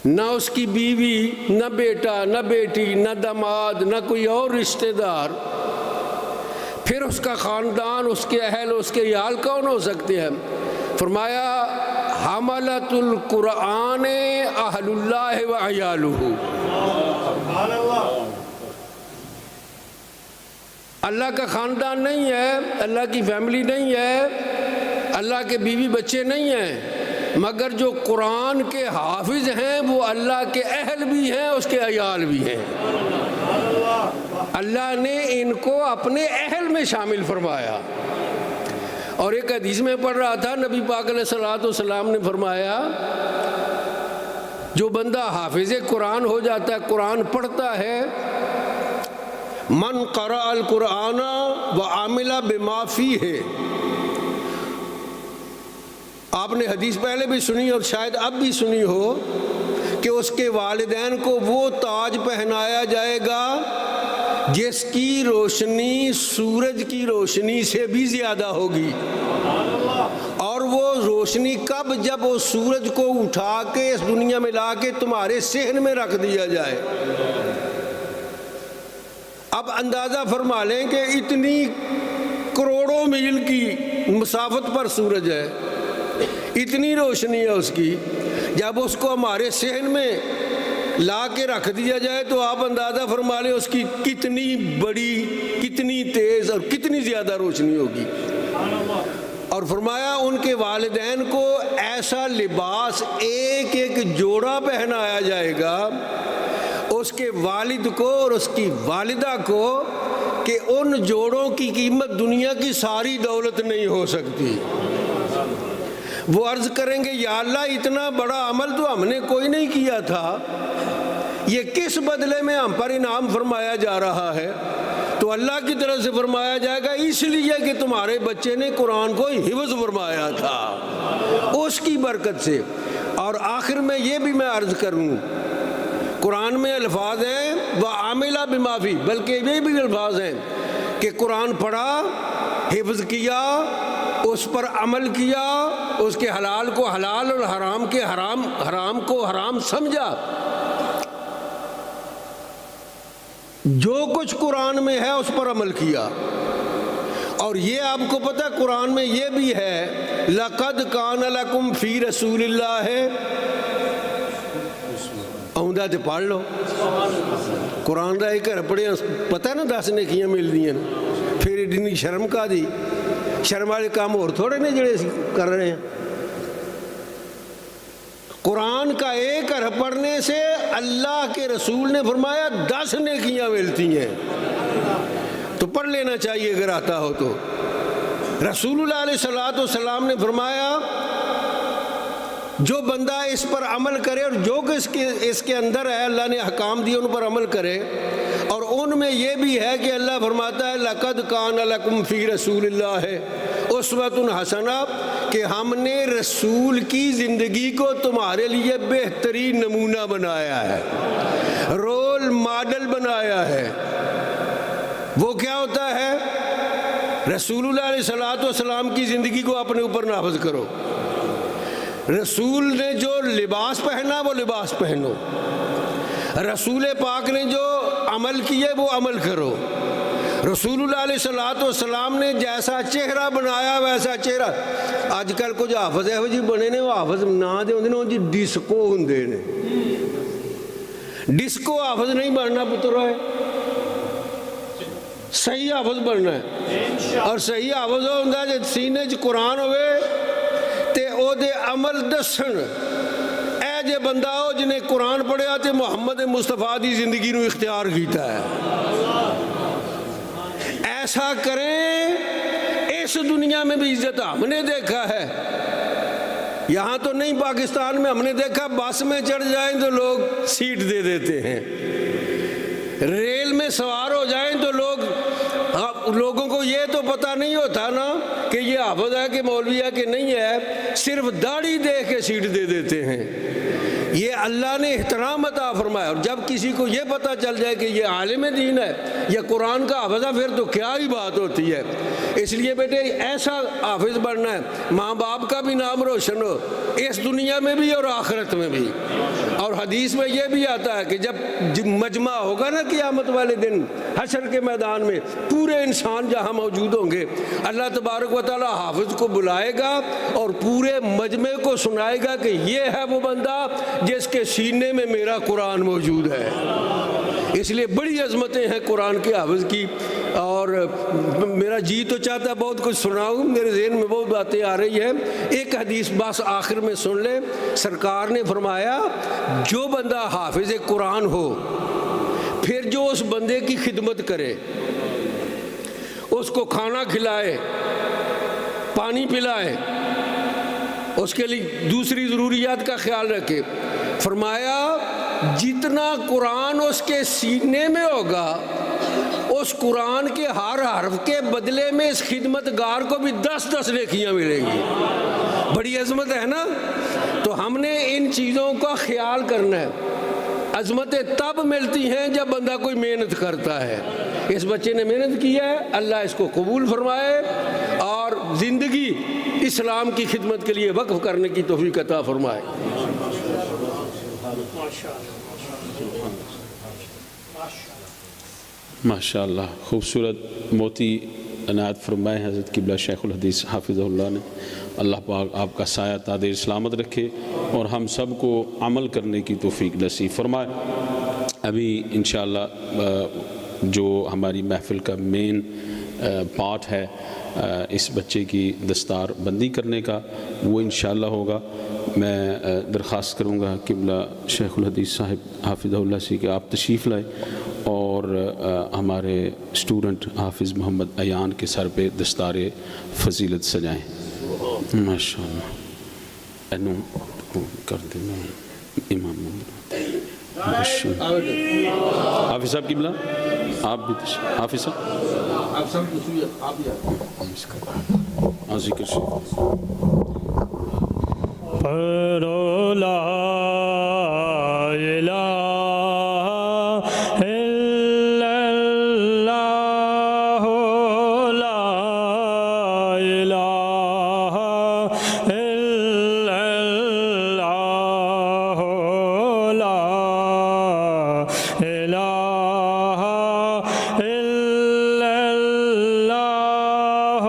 نہ اس کی بیوی، نہ بیٹا، نہ بیٹی، نہ داماد، نہ کوئی اور رشتہ دار، پھر اس کا خاندان، اس کے اہل، اس کے عیال کون ہو سکتے ہیں؟ فرمایا حملۃ القرآن اہل اللہ و عیالہ۔ اللہ کا خاندان نہیں ہے، اللہ کی فیملی نہیں ہے، اللہ کے بیوی بچے نہیں ہیں، مگر جو قرآن کے حافظ ہیں وہ اللہ کے اہل بھی ہیں، اس کے عیال بھی ہیں۔ اللہ نے ان کو اپنے اہل میں شامل فرمایا۔ اور ایک حدیث میں پڑھ رہا تھا، نبی پاک علیہ الصلوۃ والسلام نے فرمایا جو بندہ حافظ قرآن ہو جاتا ہے، قرآن پڑھتا ہے، من قرأ القرآن وعمل بما فیہ، آپ نے حدیث پہلے بھی سنی اور شاید اب بھی سنی ہو کہ اس کے والدین کو وہ تاج پہنایا جائے گا جس کی روشنی سورج کی روشنی سے بھی زیادہ ہوگی، اور وہ روشنی کب؟ جب وہ سورج کو اٹھا کے اس دنیا میں لا کے تمہارے صحن میں رکھ دیا جائے۔ اب اندازہ فرما لیں کہ اتنی کروڑوں میل کی مسافت پر سورج ہے، اتنی روشنی ہے اس کی، جب اس کو ہمارے صحن میں لا کے رکھ دیا جائے تو آپ اندازہ فرما لیں اس کی کتنی بڑی، کتنی تیز اور کتنی زیادہ روشنی ہوگی۔ اور فرمایا ان کے والدین کو ایسا لباس ایک ایک جوڑا پہنایا جائے گا، اس کے والد کو اور اس کی والدہ کو، کہ ان جوڑوں کی قیمت دنیا کی ساری دولت نہیں ہو سکتی۔ وہ عرض کریں گے یا اللہ اتنا بڑا عمل تو ہم نے کوئی نہیں کیا تھا، یہ کس بدلے میں ہم پر انعام فرمایا جا رہا ہے؟ تو اللہ کی طرف سے فرمایا جائے گا اس لیے کہ تمہارے بچے نے قرآن کو حفظ فرمایا تھا، اس کی برکت سے۔ اور آخر میں یہ بھی میں عرض کروں، قرآن میں الفاظ ہیں وَعَمِلَ بِمَا فِيهِ، بلکہ یہ بھی الفاظ ہیں کہ قرآن پڑھا، حفظ کیا، اس پر عمل کیا، اس کے حلال کو حلال اور حرام کے حرام کو حرام سمجھا۔ جو کچھ قرآن میں ہے اس پر عمل کیا، اور یہ آپ کو پتہ قرآن میں یہ بھی ہے لَقَدْ كَانَ لَكُمْ فِي رَسُولِ اللَّهِ آؤندہ تے پڑھ لو قرآن دا ایک پڑھے پتہ نا 10 نیکیاں مل دیا پھر اتنی شرم کا دی شرم والے کام اور تھوڑے نے جڑے کر رہے ہیں قرآن کا ایک حرف پڑھنے سے اللہ کے رسول نے فرمایا 10 نیکیاں ملتی ہیں تو پڑھ لینا چاہیے اگر آتا ہو تو رسول اللہ علیہ السلام نے فرمایا جو بندہ اس پر عمل کرے اور جو کہ اس کے اندر ہے اللہ نے احکام دیے ان پر عمل کرے اور ان میں یہ بھی ہے کہ اللہ فرماتا ہے لَقَدْ كَانَ لَكُمْ فِي رَسُولِ اللَّهِ اُسْوَةٌ حَسَنَةٌ کہ ہم نے رسول کی زندگی کو تمہارے لیے بہترین نمونہ بنایا ہے رول ماڈل بنایا ہے وہ کیا ہوتا ہے رسول اللہ علیہ السلام کی زندگی کو اپنے اوپر نافذ کرو رسول نے جو لباس پہنا وہ لباس پہنو رسول پاک نے جو عمل کیے وہ عمل کرو رسول اللہ علیہ السلام نے جیسا چہرہ بنایا ویسا چہرہ آج کل کچھ حافظ ہے جی بنے نے وہ حافظ نہ دے ہوں جی ڈسکو ہوں نے ڈسکو حافظ نہیں بننا پتر ہے صحیح حافظ بننا ہے اور صحیح حافظ ہوتا ہے جب سینے چ قرآن ہوئے تے او دے عمل دسن اے جے بندہ ہو جنہیں قرآن پڑھیا تے محمد مصطفیٰ دی زندگی نو اختیار کیتا ہے ایسا کریں اس دنیا میں بھی عزت ہم نے دیکھا ہے یہاں تو نہیں پاکستان میں ہم نے دیکھا بس میں چڑھ جائیں تو لوگ سیٹ دے دیتے ہیں ریل میں سوار ہو جائیں تو لوگوں کو یہ تو پتہ نہیں ہوتا نا کہ یہ حافظ ہے کہ مولوی ہے کہ نہیں ہے صرف داڑھی دیکھ کے سیٹ دے دیتے ہیں یہ اللہ نے احترام عطا فرمایا اور جب کسی کو یہ پتہ چل جائے کہ یہ عالم دین ہے یا قرآن کا حافظ ہے پھر تو کیا ہی بات ہوتی ہے اس لیے بیٹے ایسا حافظ بننا ہے ماں باپ کا بھی نام روشن ہو اس دنیا میں بھی اور آخرت میں بھی اور حدیث میں یہ بھی آتا ہے کہ جب مجمع ہوگا نا قیامت والے دن حشر کے میدان میں پورے انسان جہاں موجود ہوں گے اللہ تبارک و تعالی حافظ کو بلائے گا اور پورے مجمع کو سنائے گا کہ یہ ہے وہ بندہ جس کے سینے میں میرا قرآن موجود ہے اس لیے بڑی عظمتیں ہیں قرآن کے حافظ کی اور میرا جی تو چاہتا ہے بہت کچھ سناؤں میرے ذہن میں بہت باتیں آ رہی ہیں ایک حدیث بس آخر میں سن لیں سرکار نے فرمایا جو بندہ حافظ قرآن ہو پھر جو اس بندے کی خدمت کرے اس کو کھانا کھلائے پانی پلائے اس کے لیے دوسری ضروریات کا خیال رکھے فرمایا جتنا قرآن اس کے سینے میں ہوگا اس قرآن کے ہر حرف کے بدلے میں اس خدمت گار کو بھی 10 نیکیاں ملیں گی بڑی عظمت ہے نا تو ہم نے ان چیزوں کا خیال کرنا ہے عظمتیں تب ملتی ہیں جب بندہ کوئی محنت کرتا ہے اس بچے نے محنت کی ہے اللہ اس کو قبول فرمائے اور زندگی اسلام کی خدمت کے لیے وقف کرنے کی توفیق عطا فرمائے ماشاءاللہ خوبصورت موتی عنایت فرمائے حضرت قبلہ شیخ الحدیث حافظہ اللہ نے اللہ پاک آپ کا سایہ تادیر سلامت رکھے اور ہم سب کو عمل کرنے کی توفیق نصیب فرمائے ابھی انشاءاللہ جو ہماری محفل کا مین پارٹ ہے اس بچے کی دستار بندی کرنے کا وہ انشاءاللہ ہوگا میں درخواست کروں گا قبلہ شیخ الحدیث صاحب حافظہ اللہ سے کہ آپ تشریف لائیں اور ہمارے اسٹوڈنٹ حافظ محمد ایان کے سر پہ دستار فضیلت سجائیں ماشاءاللہ اینو کر دیں امام حافظ صاحب قبلہ آپ بھی حافظ صاحب ذکر پڑھو لا الہ الا اللہ لا الہ الا اللہ لا الہ الا اللہ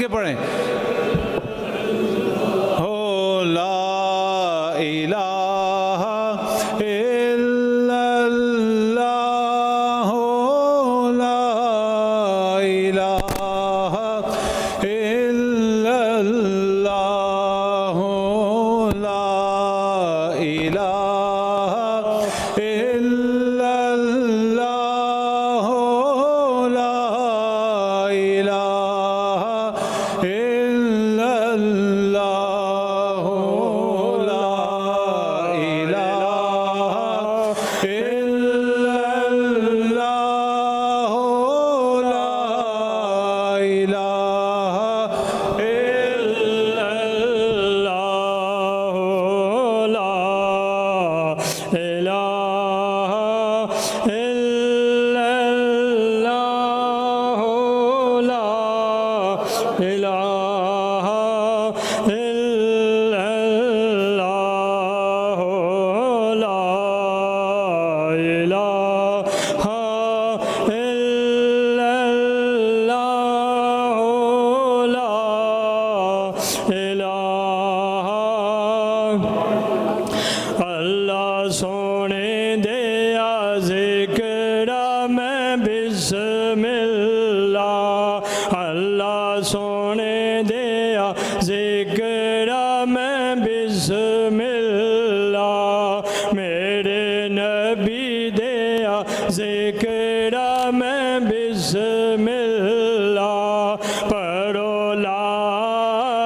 کے پڑھیں. ہو لا الہ الا اللہ، ہو لا الہ الا اللہ، ہو لا الہ الا اللہ، ہو لا الہ الا اللہ، ہو لا الہ الا اللہ، ہو لا الہ الا اللہ، لا الہ الا اللہ، لا الہ الا اللہ، لا الہ الا اللہ، لا الہ. اللہ سونے دیا ذکر میں بسم اللہ، اللہ سونے دیا ذکر میں بسم اللہ، میرے نبی دیا ذکر میں بسم اللہ، پڑھو لا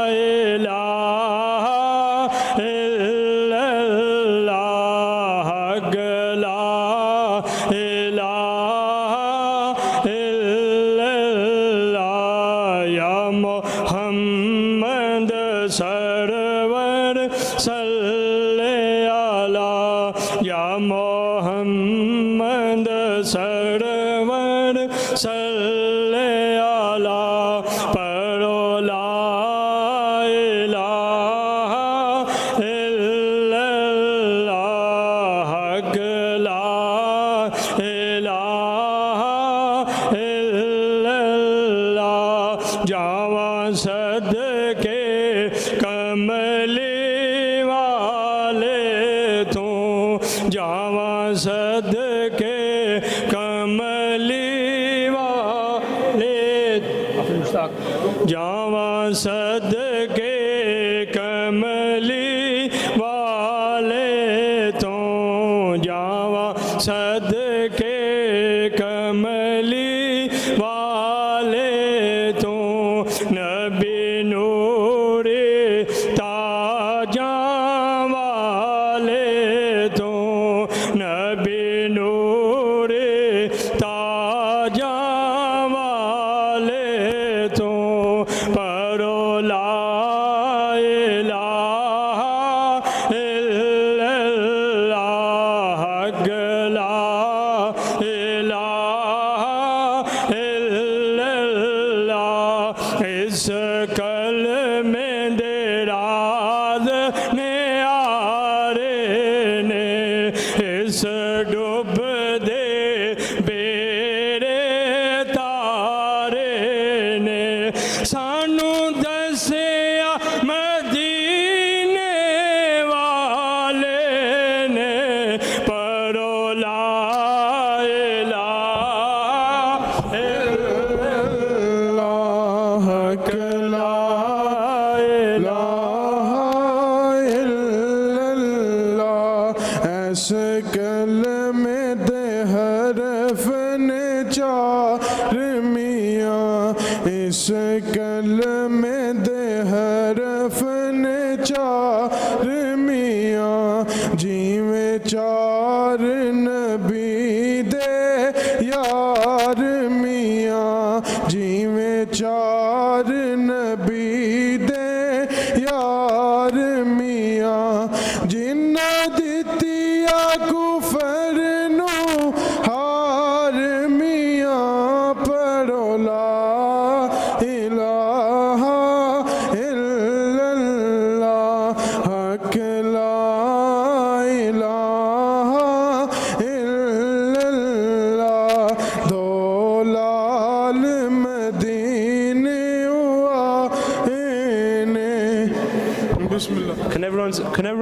الہ الا اللہ، حق لا الہ الا اللہ، یا محمد سرور صلی علی، یا محمد سرور صلی علی، پڑھو لا الہ الا اللہ، حق لا الہ الا اللہ، جاواں صدقے کملی والے تو، جاواں صدقے کملی والے، جاواں صدقے کملی والے تو، جاواں صدقے کملی والے تو، نبی نور تاجاں والے تو، نبی نور تاجاں والے تو، پڑھو لا الہ الا اللہ، حق لا الہ الا اللہ، اس کلمے دے راز نیارے نے، اس ڈوب دے بیڑے تارے نے، سانو دسیا مدینے والے نے، پڑھو لا الہ الا اللہ، حق لا الہ الا اللہ، ایسے کلمے دے حرف نے چار میاں، اس کلمے دے حرف نے چار میاں، جیویں چار نبی دے یار میاں، جیویں چار نبی دے یار میاں، جنہ دتیا کفر نو ہار میاں، پڑھو لا الہ الا اللہ، حق لا الہ الا اللہ، دو لال مدینے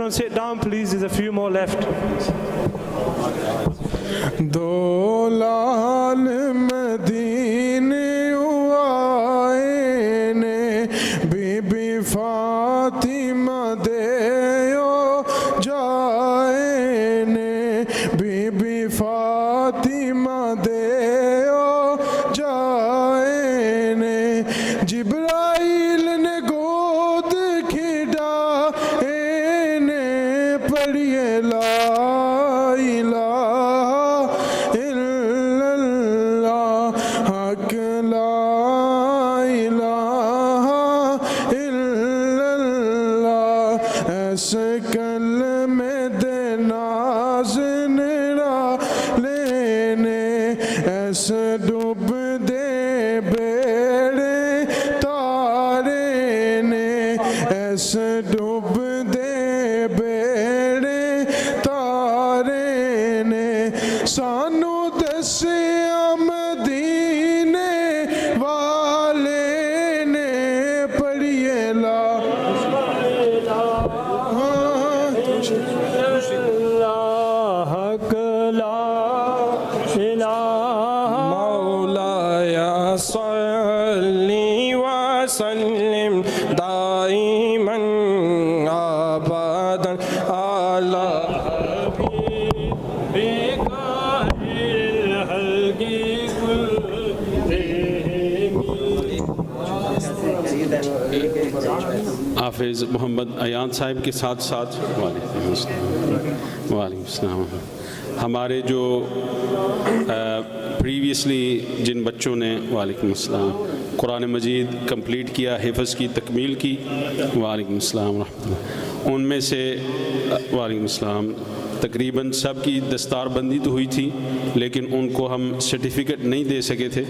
Everyone sit down, please. There's a few more left. دو لال مدینے آئے نے بی بی فاطمہ دیو جائے نے بی بی فاطمہ دیو جائے نے جبرائیل نے گود کھڑا نے پڑھیے لا حافظ محمد ایان صاحب کے ساتھ ساتھ وعلیکم السلام ہمارے جو پریویسلی جن بچوں نے وعلیکم السلام قرآن مجید کمپلیٹ کیا، حفظ کی تکمیل کی، وعلیکم السلام ورحمۃ اللہ، ان میں سے وعلیکم السلام تقریباً سب کی دستار بندی تو ہوئی تھی، لیکن ان کو ہم سرٹیفکیٹ نہیں دے سکے تھے،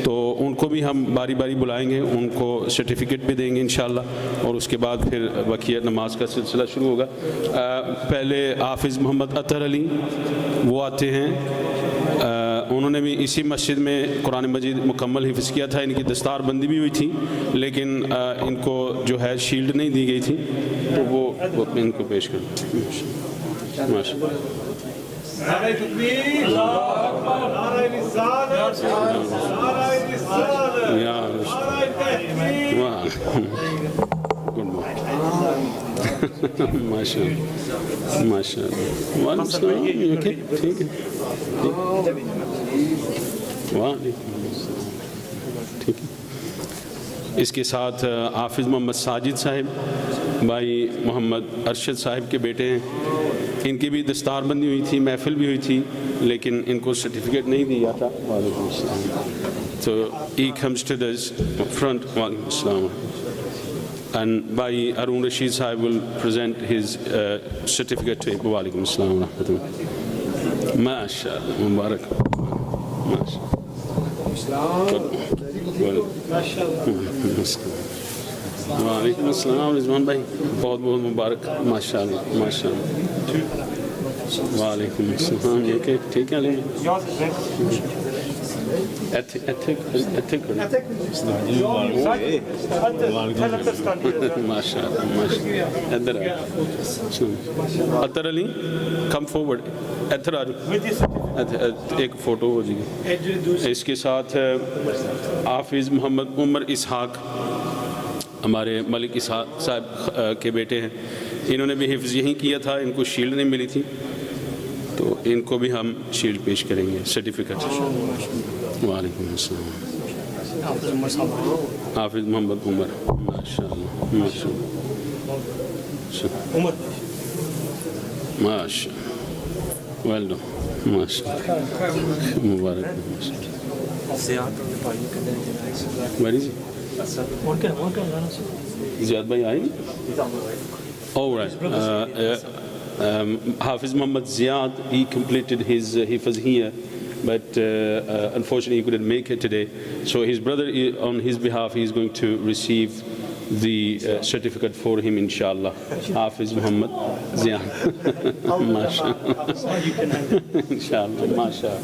تو ان کو بھی ہم باری باری بلائیں گے، ان کو سرٹیفکیٹ بھی دیں گے انشاءاللہ، اور اس کے بعد پھر بقیہ نماز کا سلسلہ شروع ہوگا۔ پہلے حافظ محمد اطہر علی وہ آتے ہیں، انہوں نے بھی اسی مسجد میں قرآن مجید مکمل حفظ کیا تھا، ان کی دستار بندی بھی ہوئی تھی، لیکن ان کو جو ہے شیلڈ نہیں دی گئی تھی، تو وہ ان کو پیش کریں۔ نعرہ تکبیر، اللہ اکبر، نعرہ رسالت، نعرہ رسالت، نعرہ تحقیق۔ ماشاء اللہ ماشاء اللہ، وعلیکم السلام، ٹھیک ہے، وعلیکم السلام، ٹھیک ہے۔ اس کے ساتھ حافظ محمد ساجد صاحب بھائی محمد ارشد صاحب کے بیٹے ہیں، ان کی بھی دستار بندی ہوئی تھی، محفل بھی ہوئی تھی، لیکن ان کو سرٹیفکیٹ نہیں دیا تھا، وعلیکم السلام۔ تو he comes to the front, وعلیکم السلام، and بھائی ارون رشید صاحب will present his certificate to him، وعلیکم السلام ورحمۃ اللہ۔ ماشاء اللہ، مبارک، ماشاء وعلیکم السلام رضوان بھائی، بہت بہت مبارک، ماشاء اللہ ماشاء اللہ، وعلیکم السلام، ٹھیک ہے، ماشاء اللہ، ادھر اطہر علی کم فارورڈ، ادھر آ جاؤ، ایک فوٹو ہو جائے۔ اس کے ساتھ حافظ محمد عمر اسحاق ہمارے ملک اسحاق صاحب کے بیٹے ہیں، انہوں نے بھی حفظ یہیں کیا تھا، ان کو شیلڈ نہیں ملی تھی، تو ان کو بھی ہم شیلڈ پیش کریں گے، سرٹیفکیٹ۔ وعلیکم السلام، حافظ محمد عمر، ماشاء اللہ ماشاء اللہ، ماشاء اللہ، ویل ڈن، ماشاء اللہ، مبارک، زیاد بھائی آئے Hafiz Muhammad Ziyad, he completed his hifz here, but unfortunately he couldn't make it today, so his brother, on his behalf, he is going to receive the certificate for him, inshallah. Hafiz Muhammad Ziyad, mashallah, inshallah, mashallah.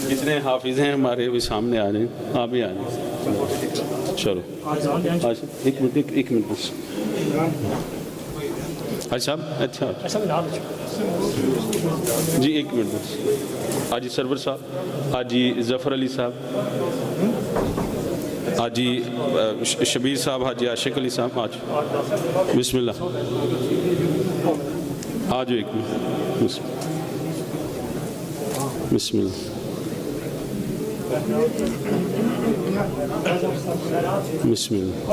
جتنے حافظ ہیں ہمارے وہ سامنے آ جائیں، آپ بھی آ جائیں، چلو ایک منٹ حاجی صاحب اچھا جی ایک منٹ بس حاجی سرور صاحب حاجی ظفر علی صاحب حاجی شبیر صاحب حاجی عاشق علی صاحب آج بسم اللہ آج ایک منٹ بسم اللہ بسم اللہ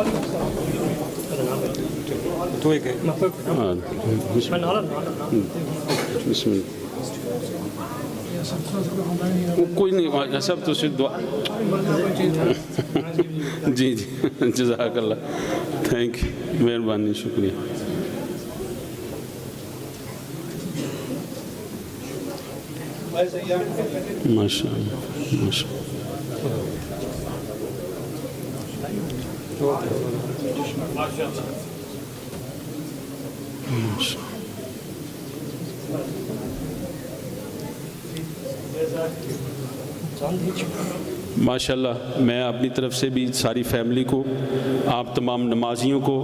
بسم اللہ کوئی نہیں سب تو صرف دعا جی جی جزاک اللہ تھینک یو مہربانی شکریہ ماشاء اللہ ماشاء ماشاءاللہ میں اپنی طرف سے بھی ساری فیملی کو آپ تمام نمازیوں کو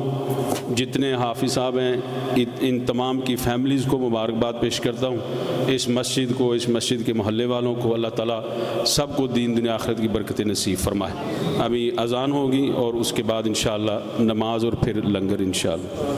جتنے حافظ صاحب ہیں ان تمام کی فیملیز کو مبارکباد پیش کرتا ہوں اس مسجد کو اس مسجد کے محلے والوں کو اللہ تعالیٰ سب کو دین دنیا آخرت کی برکتیں نصیب فرمائے ابھی اذان ہوگی اور اس کے بعد انشاءاللہ نماز اور پھر لنگر انشاءاللہ